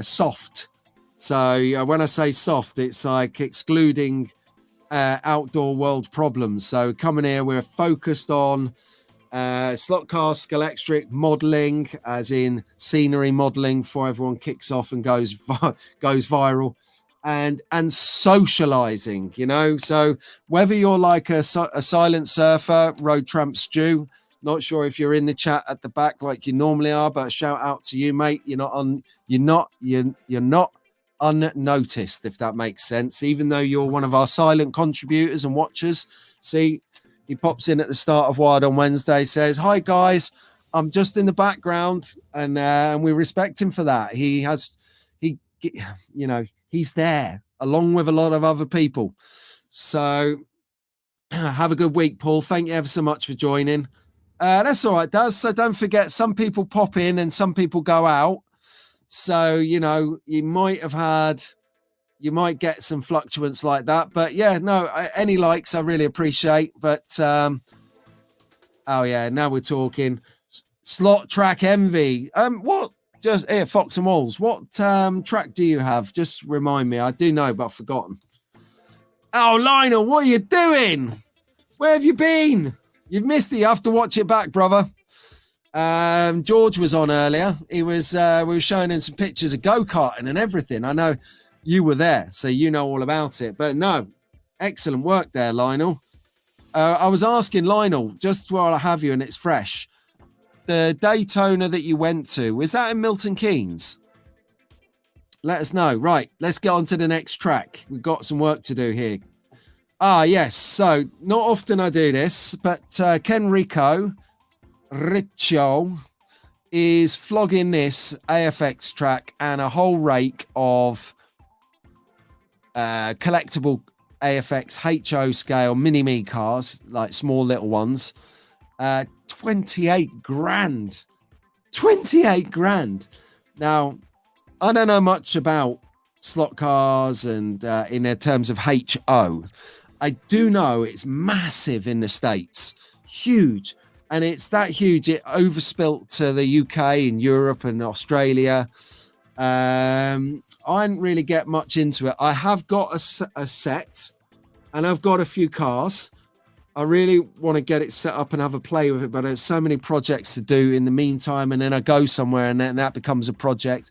soft. So when I say soft, it's like excluding outdoor world problems. So coming here, we're focused on slot car Scalextric modeling, as in scenery modeling, before everyone kicks off and goes viral, and socializing, so whether you're like a silent surfer, road tramp Stu, not sure if you're in the chat at the back like you normally are, but a shout out to you, mate. You're not unnoticed, if that makes sense, even though you're one of our silent contributors and watchers. See, he pops in at the start of Wild on Wednesday, says, hi, guys, I'm just in the background, and we respect him for that. He's there along with a lot of other people. So have a good week, Paul. Thank you ever so much for joining. That's all right, Daz. So don't forget, some people pop in and some people go out. So, you might get some fluctuance like that, but yeah, no, any likes I really appreciate. But now we're talking slot track envy. What just here, Fox and Walls, what track do you have? Just remind me. I do know, but I've forgotten. Oh, Lionel, what are you doing? Where have you been? You've missed it. You have to watch it back, brother. George was on earlier. He was we were showing him some pictures of go-karting and everything. I know you were there, so you know all about it. But no, excellent work there, Lionel. I was asking Lionel, just while I have you and it's fresh, the Daytona that you went to, was that in Milton Keynes? Let us know. Right, let's get on to the next track. We've got some work to do here. Yes. So not often I do this, but Ken Riccio is flogging this AFX track and a whole rake of collectible AFX HO scale mini-me cars, like small little ones. 28 grand. 28 grand. Now, I don't know much about slot cars and in terms of HO. I do know it's massive in the States, huge. And it's that huge, it overspilt to the UK and Europe and Australia. I didn't really get much into it. I have got a set and I've got a few cars. I really want to get it set up and have a play with it, but there's so many projects to do in the meantime, and then I go somewhere and then that becomes a project.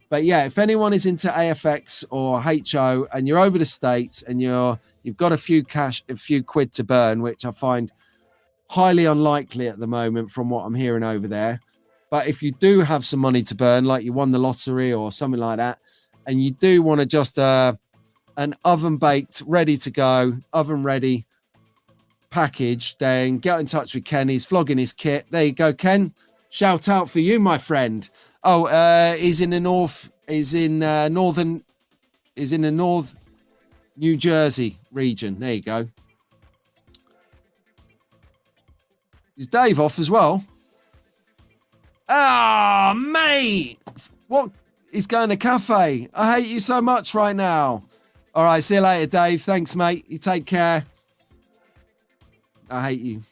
But yeah, if anyone is into AFX or HO and you're over the States and you've got a few quid to burn, which I find highly unlikely at the moment from what I'm hearing over there. But if you do have some money to burn, like you won the lottery or something like that, and you do want to just an oven baked, ready to go, oven ready package, then get in touch with Ken. He's vlogging his kit. There you go, Ken. Shout out for you, my friend. Oh, he's in the north. He's in the North New Jersey region. There you go. Is Dave off as well? Ah, mate. What? He's going to cafe. I hate you so much right now. All right, see you later, Dave. Thanks, mate. You take care. I hate you.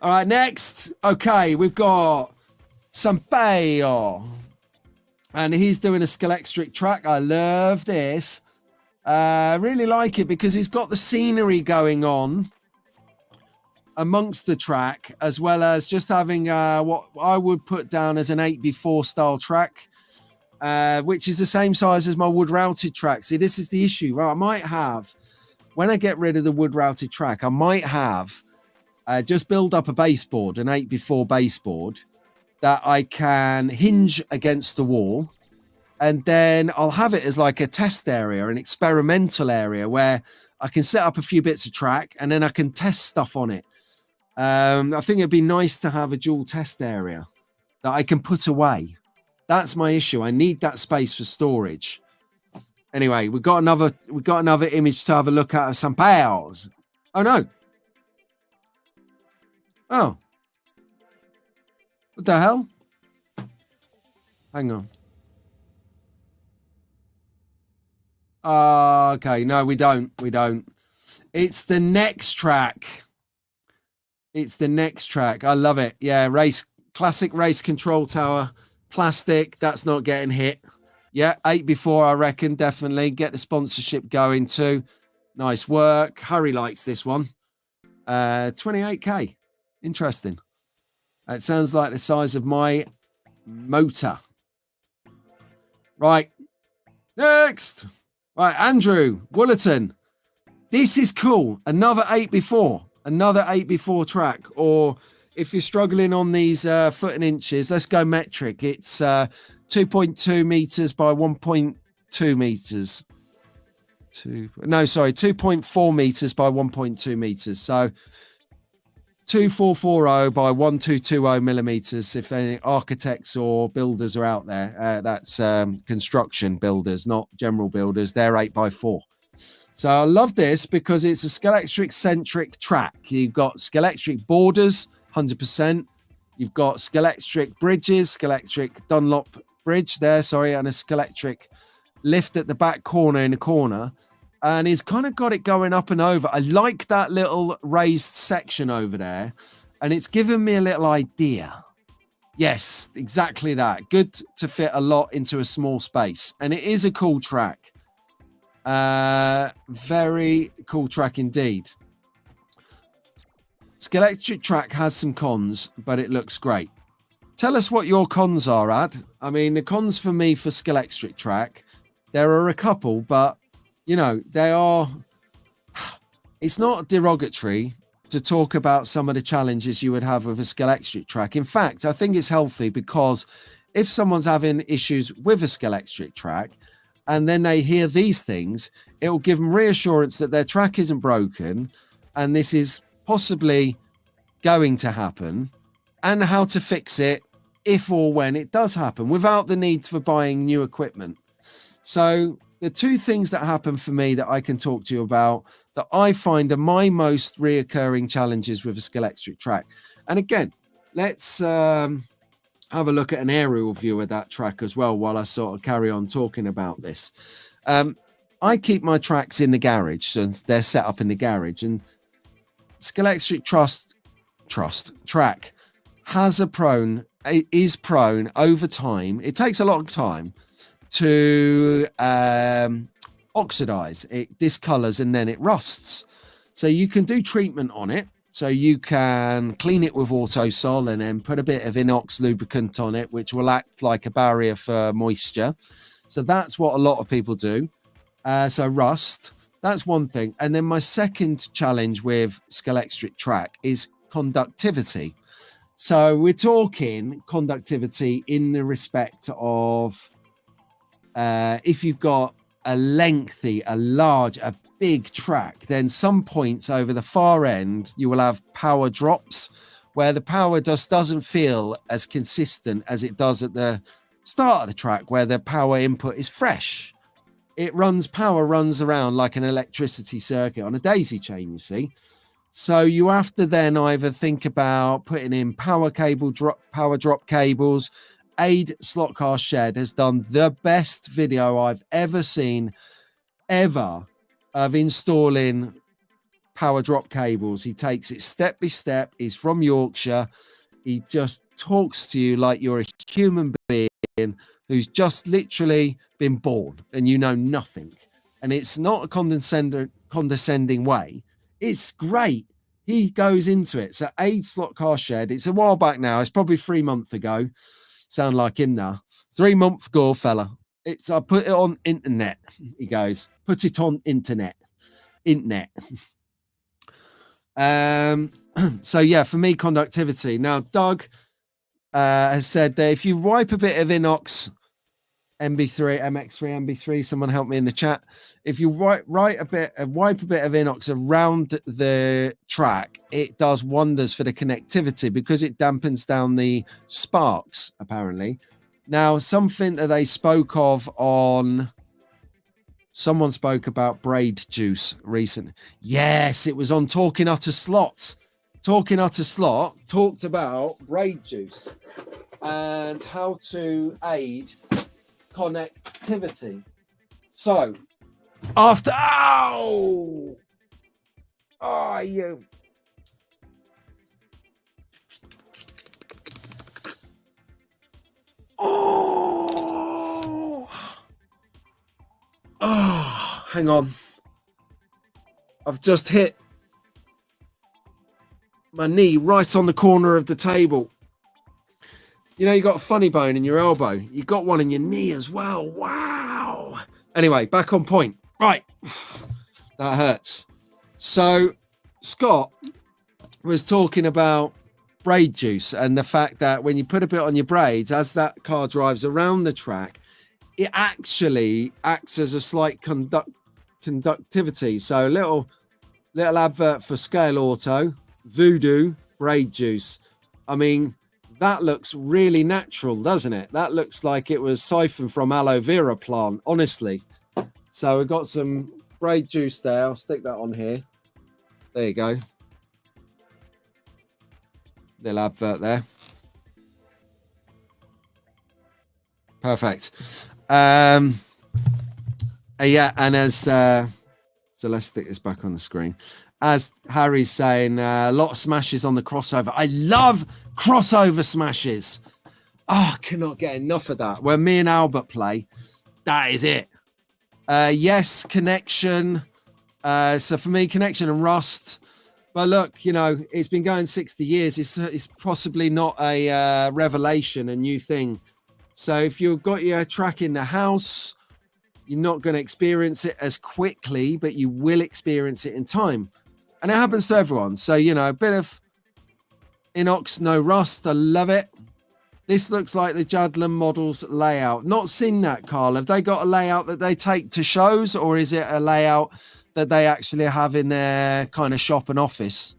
All right, next. Okay, we've got Sampaio. And he's doing a Scalextric track. I love this. Really like it because he's got the scenery going on amongst the track, as well as just having what I would put down as an 8x4 style track, which is the same size as my wood routed track. See, this is the issue. Well, I might have, when I get rid of the wood routed track, I might have just build up a baseboard, an 8x4 baseboard that I can hinge against the wall. And then I'll have it as like a test area, an experimental area where I can set up a few bits of track and then I can test stuff on it. I think it'd be nice to have a dual test area that I can put away. That's my issue. I need that space for storage. Anyway, we've got another image to have a look at of Sampaio's. Oh no. Oh. What the hell? Hang on. Okay, no, we don't. It's the next track. I love it. Yeah, classic race control tower, plastic. That's not getting hit. Yeah, 8x4, I reckon, definitely. Get the sponsorship going too. Nice work. Harry likes this one. 28k. Interesting. It sounds like the size of my motor. Right. Next. Right, Andrew Woolerton. This is cool. Another 8x4 track. Or if you're struggling on these foot and inches, let's go metric. It's 2.2 meters by 1.2 meters. 2.4 meters by 1.2 meters. So 2440 by 1220 millimeters. If any architects or builders are out there, that's construction builders, not general builders. They're 8x4. So I love this because it's a Scalextric centric track. You've got Scalextric borders, 100%. You've got Scalextric bridges, Scalextric Dunlop bridge there, and a Scalextric lift at the back corner in the corner. And he's kind of got it going up and over. I like that little raised section over there. And it's given me a little idea. Yes, exactly that. Good to fit a lot into a small space. And it is a cool track. Very cool track indeed. Scalextric track has some cons, but it looks great. Tell us what your cons are, Ad. I mean, the cons for me for Scalextric track, there are a couple, but you know, it's not derogatory to talk about some of the challenges you would have with a Scalextric track. In fact, I think it's healthy because if someone's having issues with a Scalextric track and then they hear these things, it will give them reassurance that their track isn't broken and this is possibly going to happen and how to fix it if or when it does happen without the need for buying new equipment. So the two things that happen for me that I can talk to you about that I find are my most reoccurring challenges with a Scalextric track. And again, let's have a look at an aerial view of that track as well while I sort of carry on talking about this. I keep my tracks in the garage, so they're set up in the garage. And Scalextric track is prone over time. It takes a lot of time to oxidize. It discolors and then it rusts. So you can do treatment on it. So you can clean it with Autosol and then put a bit of inox lubricant on it, which will act like a barrier for moisture. So that's what a lot of people do. So rust, that's one thing. And then my second challenge with Scalextric track is conductivity. So we're talking conductivity in the respect of if you've got a big track, then some points over the far end you will have power drops where the power just doesn't feel as consistent as it does at the start of the track, where the power input is fresh. Power runs around like an electricity circuit on a daisy chain, you see. So you have to then either think about putting in power drop cables. Aid Slot Car Shed has done the best video I've ever seen of installing power drop cables. He takes it step by step. He's from Yorkshire. He just talks to you like you're a human being who's just literally been born and you know nothing. And it's not a condescending way. It's great. He goes into it. So Aid Slot Car Shed, it's a while back now. It's probably 3 months ago. Sound like him now. 3 months ago, fella. I put it on internet. He goes, put it on internet. So yeah, for me, conductivity. Now, Doug has said that if you wipe a bit of inox MX3 MB3, someone help me in the chat. If you wipe a bit of inox around the track, it does wonders for the connectivity because it dampens down the sparks, apparently. Now, something that they spoke of someone spoke about braid juice recently. Yes, it was on Talking Utter Slot. Talking Utter Slot talked about braid juice and how to aid connectivity. So, after... Oh, you... Oh, hang on. I've just hit my knee right on the corner of the table. You know, you got a funny bone in your elbow. You got one in your knee as well. Wow. Anyway, back on point. Right. That hurts. So, Scott was talking about braid juice and the fact that when you put a bit on your braids, as that car drives around the track, it actually acts as a slight conductivity. So little advert for Scale Auto, Voodoo braid juice. I mean, that looks really natural, doesn't it? That looks like it was siphoned from aloe vera plant, honestly. So we've got some braid juice there. I'll stick that on here. There you go. Little advert there. Perfect. Yeah, and as so let's stick this back on the screen. As Harry's saying, a lot of smashes on the crossover. I love crossover smashes. Oh, I cannot get enough of that. When me and Albert play, that is it. Yes, connection. So for me, connection and rust. But look, you know, it's been going 60 years. It's possibly not a revelation, a new thing. So if you've got your track in the house, you're not going to experience it as quickly, but you will experience it in time. And it happens to everyone. So, you know, a bit of inox, no rust. I love it. This looks like the Jadlam Models layout. Not seen that, Carl. Have they got a layout that they take to shows, or is it a layout that they actually have in their kind of shop and office?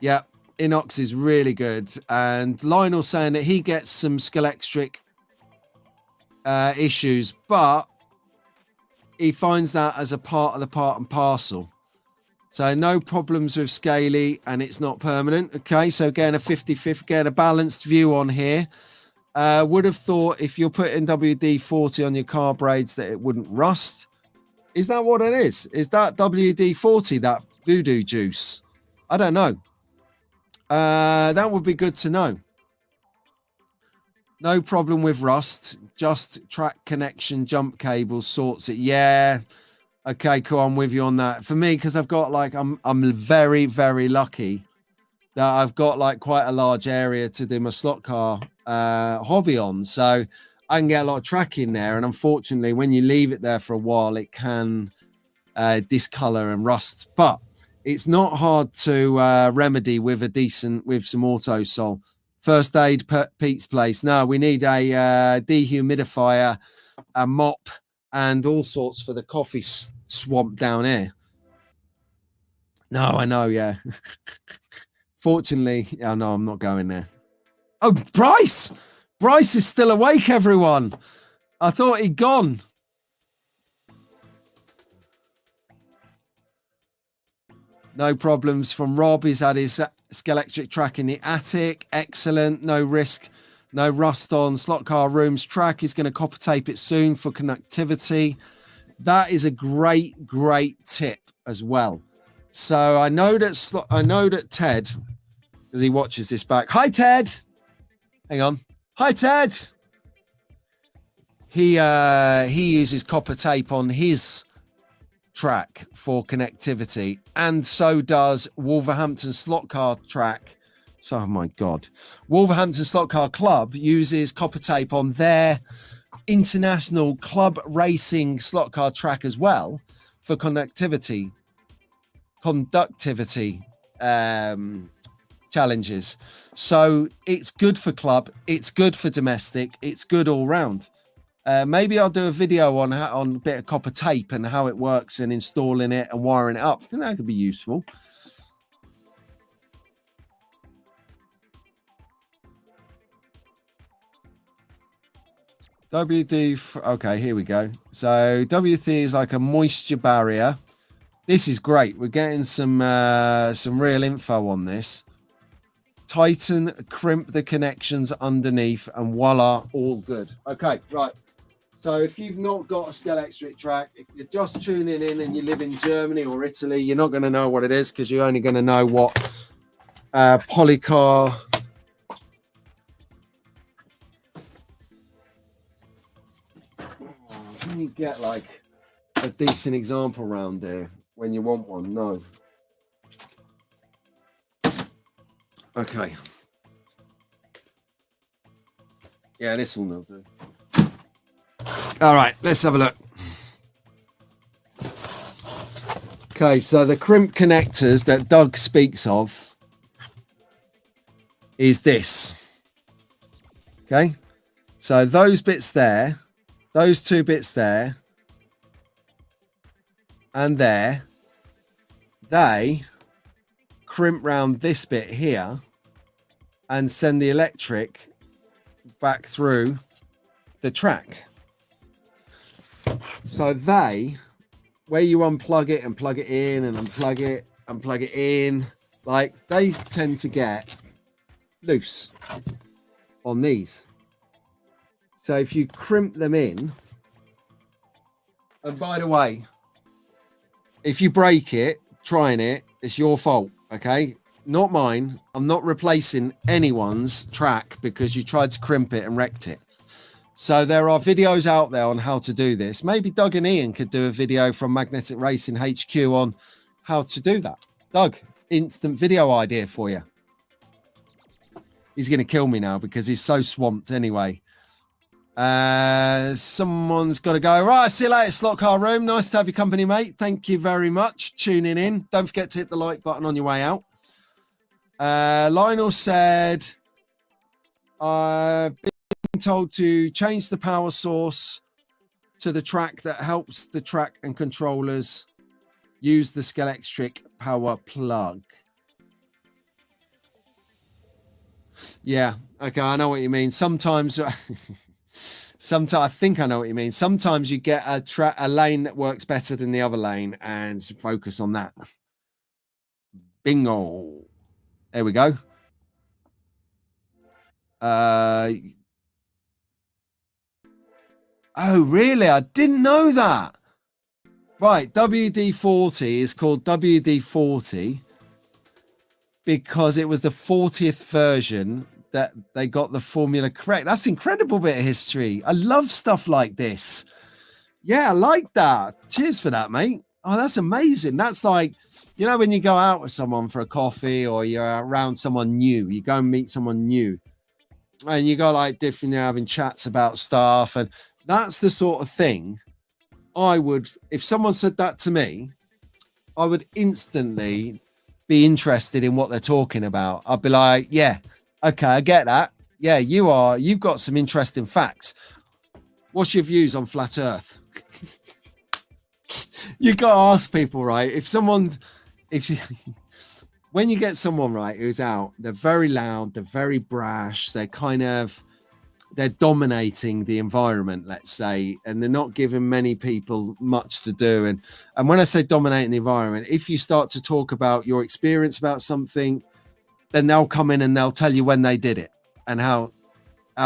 Yeah, inox is really good. And Lionel saying that he gets some Scalextric issues, but he finds that as a part of the part and parcel. So no problems with Scaly, and it's not permanent. Okay, so again, a 50-50, again, a balanced view on here. Would have thought if you're putting WD-40 on your carburetors that it wouldn't rust. Is that what it is? Is that WD-40, that voodoo juice? I don't know. That would be good to know. No problem with rust. Just track connection, jump cables sorts it. Yeah. Okay, cool. I'm with you on that. For me, because I've got like, I'm very, very lucky that I've got like quite a large area to do my slot car hobby on. So I can get a lot of track in there. And unfortunately, when you leave it there for a while, it can discolor and rust. But it's not hard to remedy with some Autosol. First aid, Pete's place. No, we need a dehumidifier, a mop, and all sorts for the coffee swamp down here. No, I know, yeah. Fortunately, oh no, I'm not going there. Oh, Bryce! Bryce is still awake, everyone. I thought he'd gone. No problems from Rob. He's had his Scalextric track in the attic. Excellent. No risk. No rust on slot car room's track. He's going to copper tape it soon for connectivity. That is a great, great tip as well. So I know that Ted, as he watches this back. Hi, Ted. Hang on. Hi, Ted. He uses copper tape on his track for connectivity, and so does Wolverhampton Slot Car track. So, oh my God, Wolverhampton Slot Car Club uses copper tape on their international club racing slot car track as well for conductivity challenges. So it's good for club, it's good for domestic, it's good all round. Maybe I'll do a video on a bit of copper tape and how it works and installing it and wiring it up. I think that could be useful. Okay, here we go. So WD is like a moisture barrier. This is great. We're getting some real info on this. Tighten, crimp the connections underneath, and voila, all good. Okay, right. So if you've not got a Scalextric track, if you're just tuning in and you live in Germany or Italy, you're not going to know what it is because you're only going to know what Polycar. Can you get like a decent example around there when you want one? No. Okay. Yeah, this will not do. All right, let's have a look. Okay, so the crimp connectors that Doug speaks of is this. Okay, so those bits there, those two bits there, and there, they crimp round this bit here and send the electric back through the track. So they, where you unplug it and plug it in and unplug it and plug it in, like they tend to get loose on these. So if you crimp them in, and by the way, if you break it, trying it, it's your fault, okay? Not mine. I'm not replacing anyone's track because you tried to crimp it and wrecked it. So there are videos out there on how to do this. Maybe Doug and Ian could do a video from Magnetic Racing HQ on how to do that. Doug, instant video idea for you. He's going to kill me now because he's so swamped anyway. Someone's got to go. Right, see you later, Slot Car Room. Nice to have your company, mate. Thank you very much. Tuning in. Don't forget to hit the like button on your way out. Lionel said, I've been told to change the power source to the track that helps the track and controllers use the Scalextric power plug. Yeah, okay, I know what you mean. Sometimes I think I know what you mean. Sometimes you get a lane that works better than the other lane and focus on that. Bingo. There we go. Oh, really? I didn't know that. Right, WD-40 is called WD-40 because it was the 40th version that they got the formula correct. That's an incredible bit of history. I love stuff like this. Yeah, I like that. Cheers for that, mate. Oh, that's amazing. That's like, you know, when you go out with someone for a coffee or you're around someone new, you go and meet someone new and you go like different, you're having chats about stuff. And that's the sort of thing I would, if someone said that to me, I would instantly be interested in what they're talking about. I'd be like, yeah, okay, I get that. Yeah, you've got some interesting facts. What's your views on flat Earth? You got to ask people, right? When you get someone right who's out, they're very loud, they're very brash, they're dominating the environment, let's say, and they're not giving many people much to do. And when I say dominating the environment, if you start to talk about your experience about something, then they'll come in and they'll tell you when they did it and how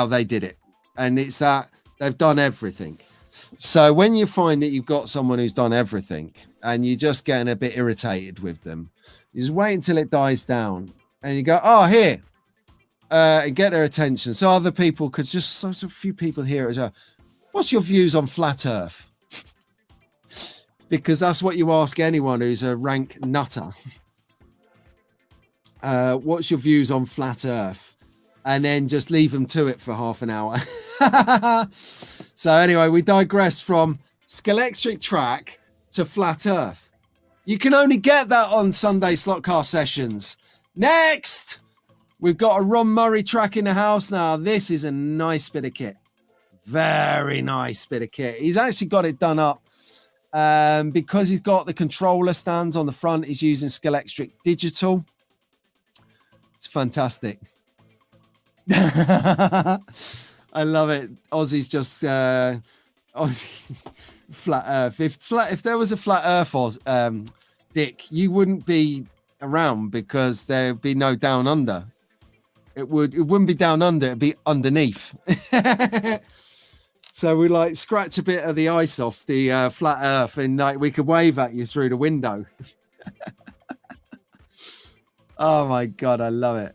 they did it. And it's that they've done everything. So when you find that you've got someone who's done everything and you're just getting a bit irritated with them, you just wait until it dies down and you go, oh, here, and get their attention. So other people, because just so a few people here as well, what's your views on flat Earth? Because that's what you ask anyone who's a rank nutter. What's your views on flat Earth? And then just leave them to it for half an hour. So anyway, we digress from Scalextric track to flat Earth. You can only get that on Sunday slot car sessions. Next, we've got a Ron Murray track in the house now. This is a nice bit of kit. Very nice bit of kit. He's actually got it done up because he's got the controller stands on the front. He's using Scalextric Digital. It's fantastic. I love it. Ozzy's just Ozzy flat Earth. If there was a flat Earth, Dick, you wouldn't be around because there'd be no down under. It wouldn't be down under. It'd be underneath. So we like scratch a bit of the ice off the flat Earth, and like we could wave at you through the window. Oh my god, I love it.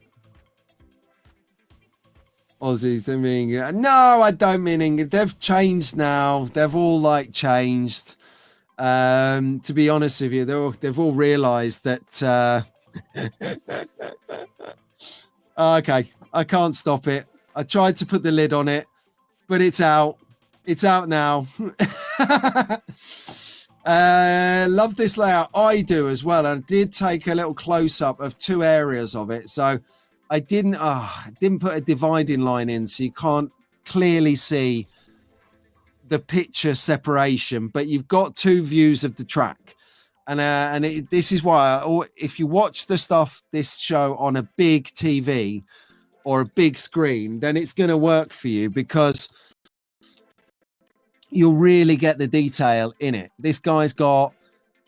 Aussies, I mean, no, I don't mean England. They've changed now. They've all like changed. To be honest with you, they've all realised that. Okay, I can't stop it. I tried to put the lid on it, but it's out. It's out now. Love this layout. I do as well. I did take a little close up of two areas of it, so. I didn't put a dividing line in, so you can't clearly see the picture separation, but you've got two views of the track. And this is why, if you watch this show on a big TV or a big screen, then it's going to work for you because you'll really get the detail in it. This guy's got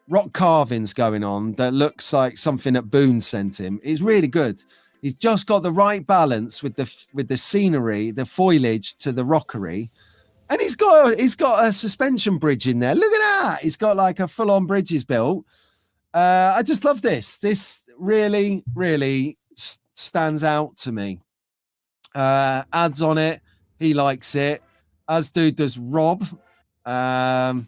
rock carvings going on that looks like something that Boone sent him. It's really good. He's just got the right balance with the scenery, the foliage to the rockery, and he's got a suspension bridge in there. Look at that! He's got like a full-on bridge he's built. I just love this. This really, really stands out to me. Ads on it. He likes it, as does Rob. Nice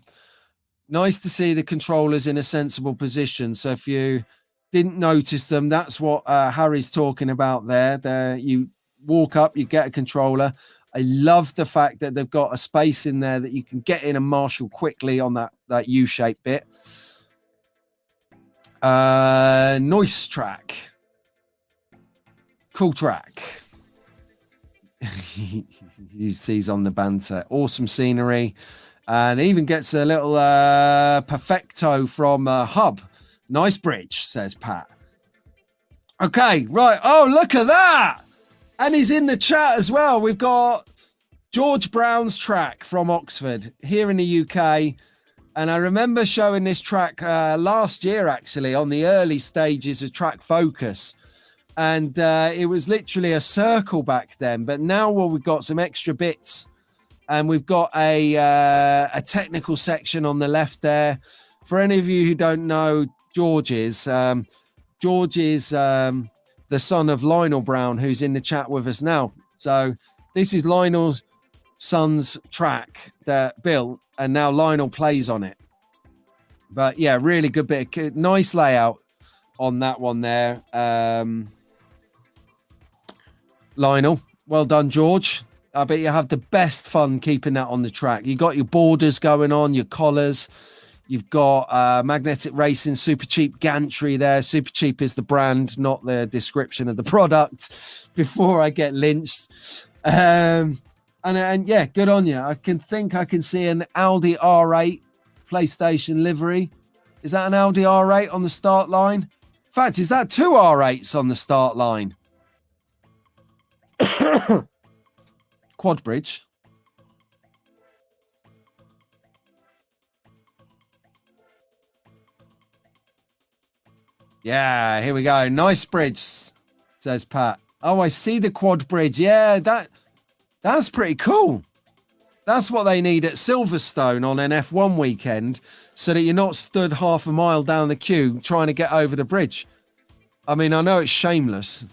to see the controllers in a sensible position. So if you didn't notice them, that's what Harry's talking about there. You walk up, you get a controller. I love the fact that they've got a space in there that you can get in and marshal quickly on that U-shaped bit. Noise track. Cool track. You see he's on the banter. Awesome scenery. And even gets a little perfecto from Hub. Nice bridge, says Pat. Okay, right. Oh, look at that. And he's in the chat as well. We've got George Brown's track from Oxford here in the UK. And I remember showing this track last year, actually, on the early stages of Track Focus. And it was literally a circle back then. But now we've got some extra bits And we've got a technical section on the left there. For any of you who don't know, George is the son of Lionel Brown, who's in the chat with us now. So this is Lionel's son's track that built, and now Lionel plays on it. But yeah, really good bit of nice layout on that one there. Lionel, well done, George. I bet you have the best fun keeping that on the track. You got your borders going on, your collars. You've got Magnetic Racing Super Cheap gantry there. Super Cheap is the brand, not the description of the product. Before I get lynched, and yeah, good on you. I can see an Audi R8 PlayStation livery. Is that an Audi R8 on the start line? In fact, is that two R8s on the start line? Quad bridge. Yeah, here we go. Nice bridge, says Pat. Oh, I see the quad bridge. Yeah, that's pretty cool. That's what they need at Silverstone on an F1 weekend, so that you're not stood half a mile down the queue trying to get over the bridge. I mean, I know it's shameless.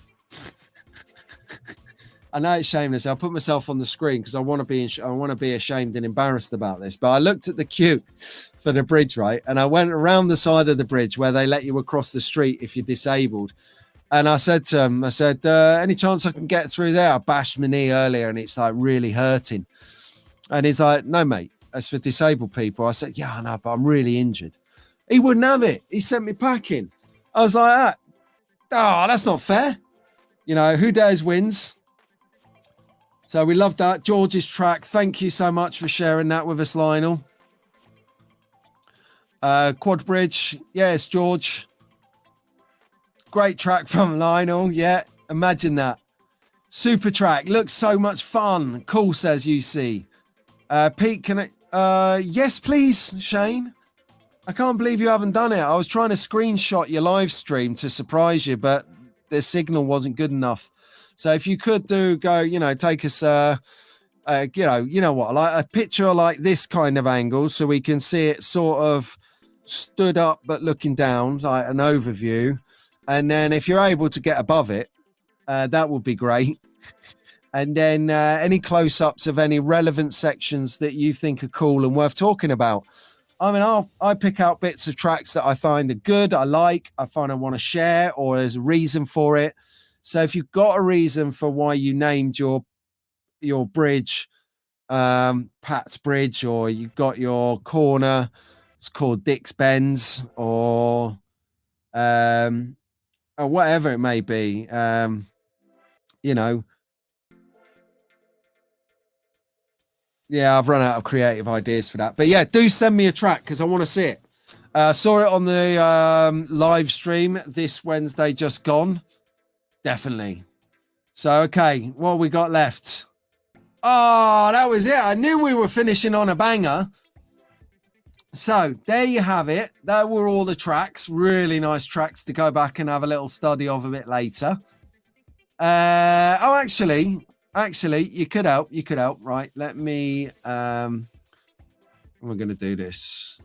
I know it's shameless. I'll put myself on the screen because I want to be ashamed and embarrassed about this. But I looked at the queue for the bridge, right? And I went around the side of the bridge where they let you across the street if you're disabled. And I said to him, any chance I can get through there? I bashed my knee earlier and it's like really hurting. And he's like, no, mate, that's for disabled people. I said, yeah, I know, but I'm really injured. He wouldn't have it. He sent me packing. I was like, oh, that's not fair. You know, who dares wins. So we love that. George's track. Thank you so much for sharing that with us, Lionel. Quad bridge. Yes, George. Great track from Lionel. Yeah, imagine that. Super track. Looks so much fun. Cool, says UC. Pete, can I... yes, please, Shane. I can't believe you haven't done it. I was trying to screenshot your live stream to surprise you, but the signal wasn't good enough. So if you could take us, you know what, like a picture like this kind of angle so we can see it sort of stood up but looking down, like an overview. And then if you're able to get above it, that would be great. And then any close-ups of any relevant sections that you think are cool and worth talking about. I mean, I pick out bits of tracks that I find are good, I like, I find I want to share, or there's a reason for it. So if you've got a reason for why you named your bridge Pat's Bridge, or you've got your corner, it's called Dick's Bends, or whatever it may be, yeah, I've run out of creative ideas for that. But yeah, do send me a track because I want to see it. Saw it on the live stream this Wednesday just gone. Definitely. So, okay, what we got left? Oh, that was it. I knew we were finishing on a banger. So, there you have it. That were all the tracks. Really nice tracks to go back and have a little study of a bit later. Actually, you could help. Right, let me... we're going to do this.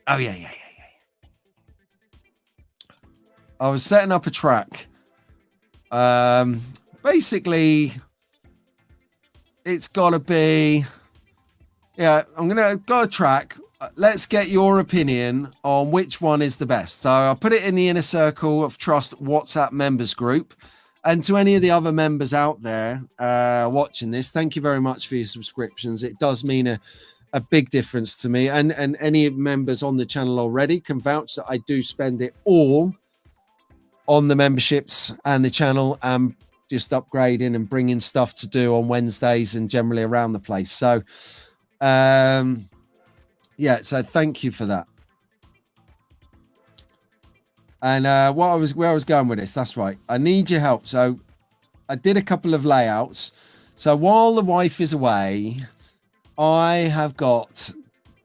Oh, yeah. I was setting up a track. Basically it's got to be, got a track. Let's get your opinion on which one is the best. So I'll put it in the Inner Circle of Trust WhatsApp members group. And to any of the other members out there watching this, thank you very much for your subscriptions. It does mean a big difference to me, and any members on the channel already can vouch that I do spend it all on the memberships and the channel, and just upgrading and bringing stuff to do on Wednesdays and generally around the place. So, so thank you for that. And where I was going with this, that's right. I need your help. So I did a couple of layouts. So while the wife is away, I have got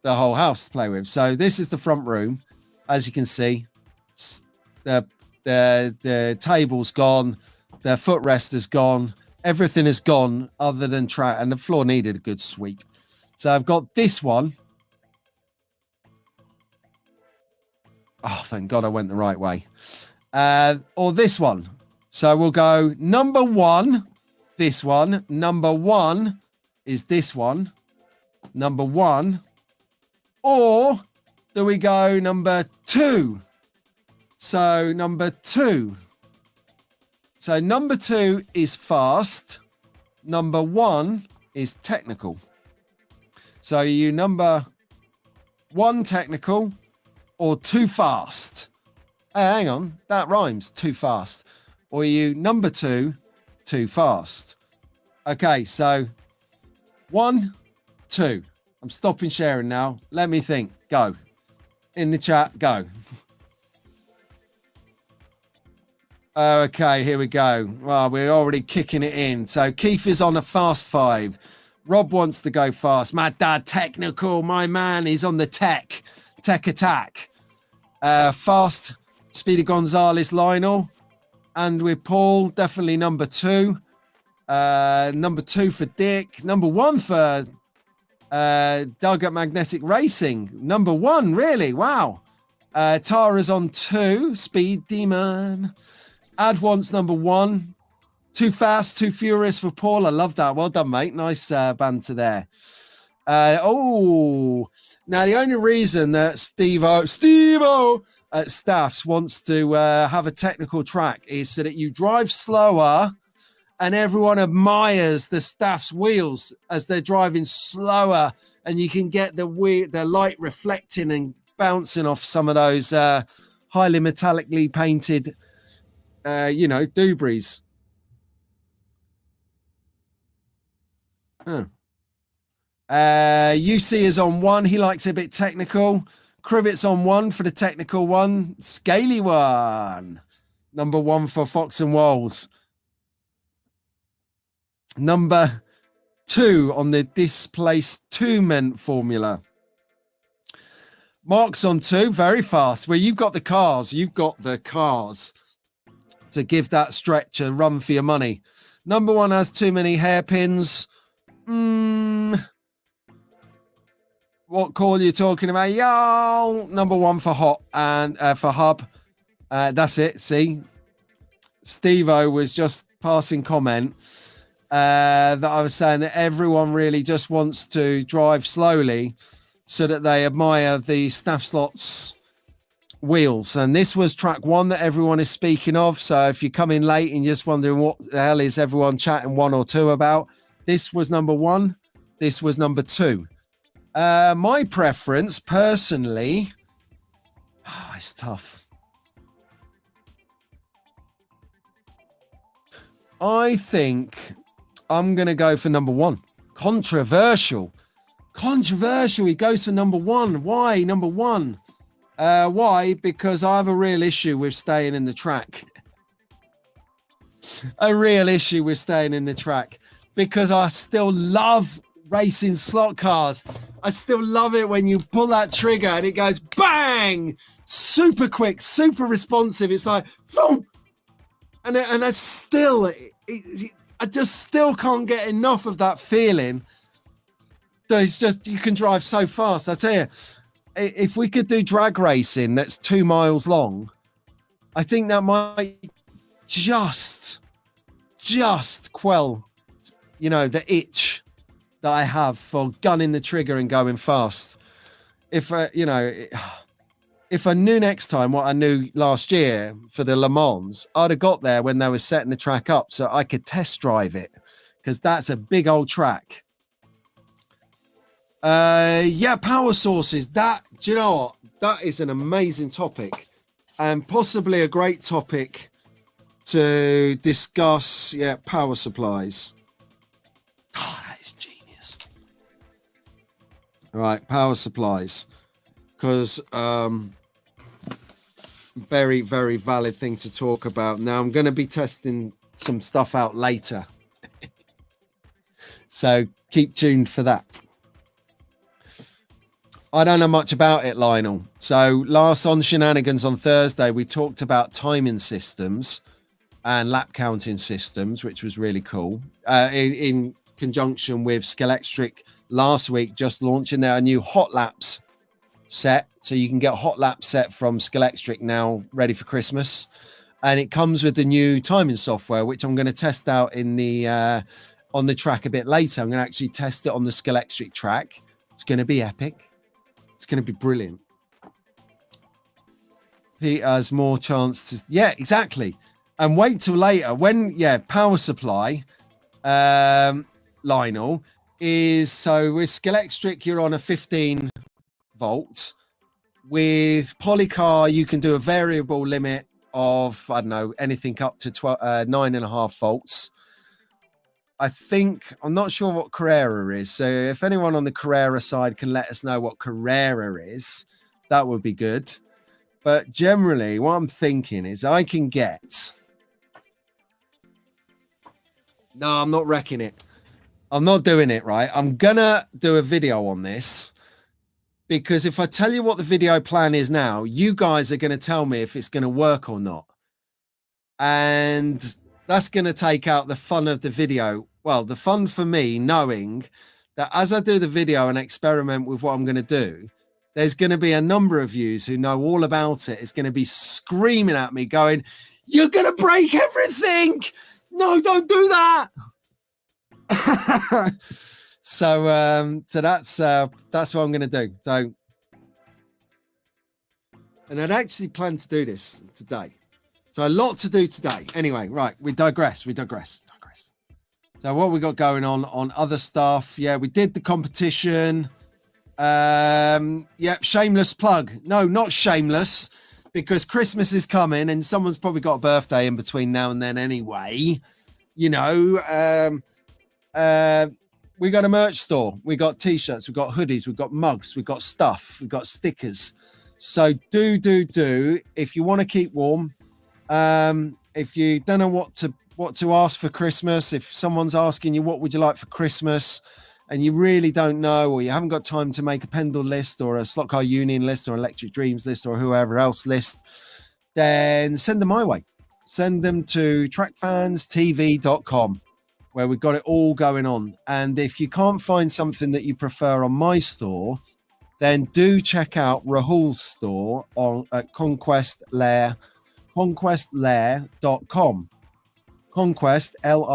the whole house to play with. So this is the front room. As you can see, the table's gone, the footrest is gone, everything is gone other than track, and the floor needed a good sweep. So I've got this one. Oh, thank God I went the right way. Or this one. So we'll go number 1, this one. Number 1 is this one. Number 1. Or do we go number 2? So number 2. So number 2 is fast. Number 1 is technical. So you number 1 technical or 2 fast. Hang on, that rhymes, 2 fast. Or you number 2, 2 fast. Okay, so 1, 2. I'm stopping sharing now. Let me think. Go. In the chat, go. Okay, here we go. Well, we're already kicking it in. So Keith is on a fast 5. Rob wants to go fast. Mad Dad, technical. My man, he's on the tech attack. Fast, Speedy Gonzalez, Lionel. And with Paul, definitely number 2. Number 2 for Dick. Number 1 for Doug at Magnetic Racing. Number 1, really? Wow. Tara's on 2. Speed Demon. Ad wants number 1. Too fast, too furious for Paul. I love that. Well done, mate. Nice banter there. Now the only reason that Steve-O at Staffs wants to have a technical track is so that you drive slower and everyone admires the Staffs wheels as they're driving slower, and you can get the light reflecting and bouncing off some of those highly metallically painted Dubris. UC is on 1. He likes it a bit technical. Crivet's on 1 for the technical one. Scaly one. Number 1 for Fox and Walls. Number 2 on the displaced 2-ment formula. Mark's on 2. Very fast. Well, you've got the cars. You've got the cars to give that stretch a run for your money. Number 1 has too many hairpins. What call are you talking about? Yo, number 1 for Hot and for Hub. That's it. See, Steve-O was just passing comment that I was saying that everyone really just wants to drive slowly so that they admire the Staff Slots wheels. And this was track 1 that everyone is speaking of. So if you come in late and you're just wondering what the hell is everyone chatting 1 or 2 about, this was number 1. This was number 2. My preference, personally, it's tough. I think I'm going to go for number 1. Controversial. He goes for number 1. Why number 1? Why? Because I have a real issue with staying in the track. Because I still love racing slot cars. I still love it when you pull that trigger and it goes bang, super quick, super responsive. It's like boom, and I just still can't get enough of that feeling. It's just, you can drive so fast. I tell you, if we could do drag racing that's 2 miles long, I think that might just quell, the itch that I have for gunning the trigger and going fast. If I knew next time what I knew last year for the Le Mans, I'd have got there when they were setting the track up so I could test drive it, because that's a big old track. Power sources. Do you know what? That is an amazing topic, and possibly a great topic to discuss. Power supplies. Oh, that is genius. All right, power supplies, because very, very valid thing to talk about. Now I'm going to be testing some stuff out later, so keep tuned for that. I don't know much about it, Lionel. So last on Shenanigans on Thursday, we talked about timing systems and lap counting systems, which was really cool. In conjunction with Scalextric last week, just launching their new Hot Laps set. So you can get a Hot Lap set from Scalextric now, ready for Christmas. And it comes with the new timing software, which I'm going to test out in the on the track a bit later. I'm going to actually test it on the Scalextric track. It's going to be epic. It's going to be brilliant. Pete has more chance to... Yeah, exactly. And wait till later. When, power supply, Lionel, is... So with Scalextric, you're on a 15 volt. With Polycar, you can do a variable limit of, I don't know, anything up to 9.5 volts. I think, I'm not sure what Carrera is. So if anyone on the Carrera side can let us know what Carrera is, that would be good. But generally, what I'm thinking is I can get... No, I'm not wrecking it. I'm not doing it, right? I'm going to do a video on this. Because if I tell you what the video plan is now, you guys are going to tell me if it's going to work or not. And that's going to take out the fun of the video. Well, the fun for me, knowing that as I do the video and experiment with what I'm going to do, there's going to be a number of yous who know all about it. It's going to be screaming at me going, you're going to break everything. No, don't do that. So that's what I'm going to do. So, and I'd actually planned to do this today. So a lot to do today. Anyway, right, we digress. So what we got going on other stuff? Yeah, we did the competition. Shameless plug. No, not shameless, because Christmas is coming and someone's probably got a birthday in between now and then anyway. You know, we got a merch store. We got t-shirts, we got hoodies, we've got mugs, we've got stuff, we've got stickers. So do if you want to keep warm. If you don't know what to ask for Christmas, if someone's asking you what would you like for Christmas and you really don't know, or you haven't got time to make a Pendle list or a Slot Car Union list or Electric Dreams list or whoever else list, then send them my way. Send them to trackfanstv.com, where we've got it all going on. And if you can't find something that you prefer on my store, then do check out Rahul's store at conquestlair.com. Conquest, Lair.com, Conquest Lair,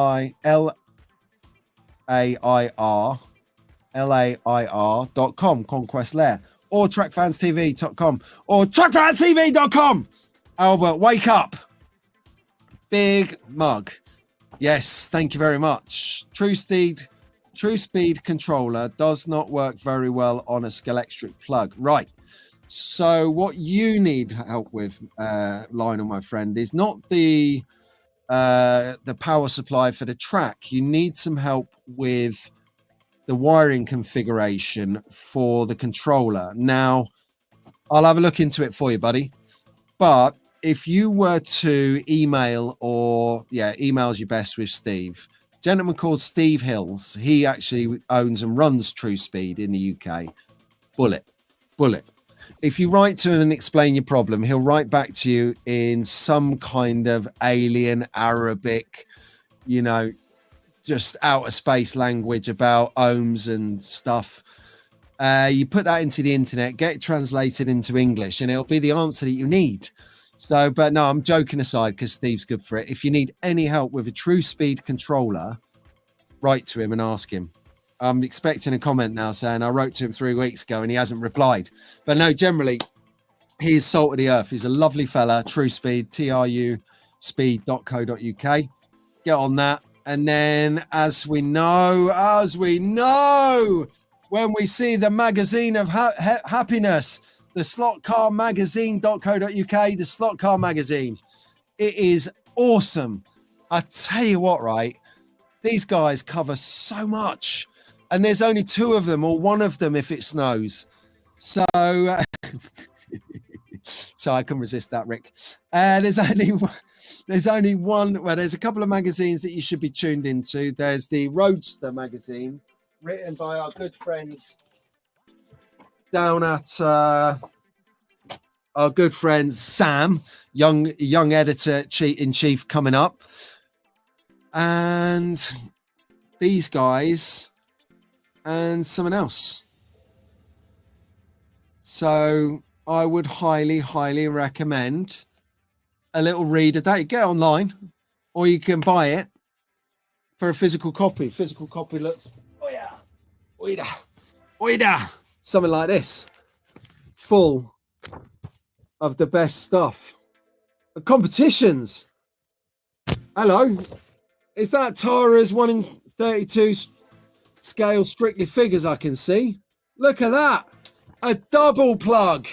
or trackfanstv.com, or trackfanstv.com. Albert, wake up. Big mug. Yes, thank you very much. True Speed controller does not work very well on a Scalextric plug. Right. So what you need help with, Lionel, my friend, is not the power supply for the track. You need some help with the wiring configuration for the controller. Now, I'll have a look into it for you, buddy. But if you were to email email's your best with Steve. A gentleman called Steve Hills. He actually owns and runs True Speed in the UK. Bullet. If you write to him and explain your problem, he'll write back to you in some kind of alien Arabic, just outer space language about ohms and stuff. You put that into the internet, get it translated into English, and it'll be the answer that you need. So, but no, I'm joking aside, because Steve's good for it. If you need any help with a True Speed controller, write to him and ask him. I'm expecting a comment now saying I wrote to him 3 weeks ago and he hasn't replied. But no, generally, he is salt of the earth. He's a lovely fella. True Speed, TRU speed.co.uk. Get on that. And then as we know, when we see the magazine of happiness, the Slot Car Magazine.co.uk, the Slot Car Magazine. It is awesome. I tell you what, right? These guys cover so much. And there's only 2 of them, or 1 of them if it snows. So, so I can resist that, Rick. There's only one. Well, there's a couple of magazines that you should be tuned into. There's the Roadster magazine, written by our good friends down at our good friend Sam, young editor in chief coming up. And these guys, and someone else. So I would highly, highly recommend a little read of that. You get it online, or you can buy it for a physical copy. Physical copy looks, oh yeah, oida, oida, something like this, full of the best stuff. Competitions. Hello, is that Tara's 1 in 32 scale strictly figures? I can see. Look at that, a double plug.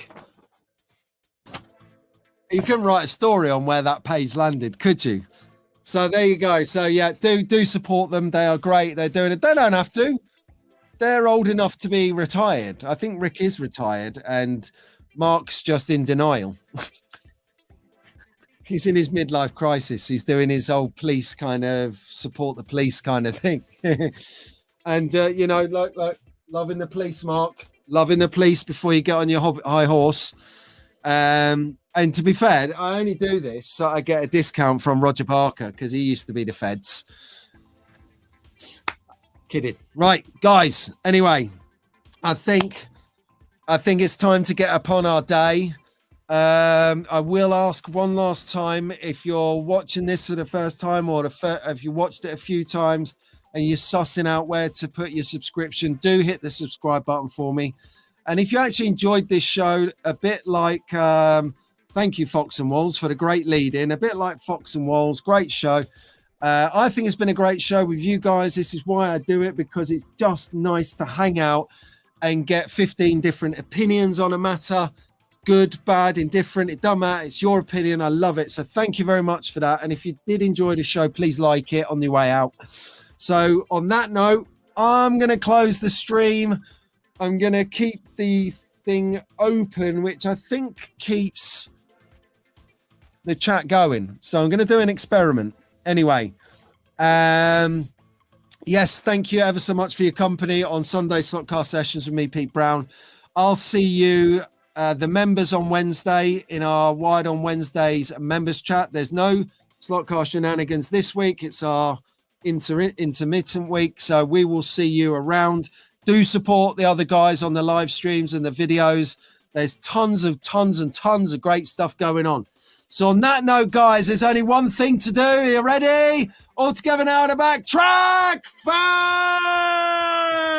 You couldn't write a story on where that page landed, could you? So there you go. So yeah, do support them. They are great. They're doing it. They don't have to. They're old enough to be retired. I think Rick is retired and Mark's just in denial. He's in his midlife crisis. He's doing his old police kind of support the police kind of thing. And, you know, like loving the police, Mark, loving the police before you get on your high horse. And to be fair, I only do this so I get a discount from Roger Parker because he used to be the feds. Kidding. Right, guys. Anyway, I think it's time to get upon our day. I will ask one last time, if you're watching this for the first time or if you watched it a few times and you're sussing out where to put your subscription, do hit the subscribe button for me. And if you actually enjoyed this show, a bit like thank you Fox and Walls for the great lead in, a bit like Fox and Walls, great show. I think it's been a great show with you guys. This is why I do it, because it's just nice to hang out and get 15 different opinions on a matter. Good, bad, indifferent, it doesn't matter. It's your opinion. I love it. So thank you very much for that. And if you did enjoy the show, please like it on your way out. So on that note, I'm going to close the stream. I'm going to keep the thing open, which I think keeps the chat going. So I'm going to do an experiment. Anyway, yes, thank you ever so much for your company on Sunday Slot Car Sessions with me, Pete Brown. I'll see you, the members, on Wednesday in our Wide on Wednesdays members chat. There's no Slot Car Shenanigans this week. It's our intermittent week. So we will see you around. Do support the other guys on the live streams and the videos. There's tons and tons of great stuff going on. So on that note, guys, there's only one thing to do. Are you ready? All together now on the back track. Fire!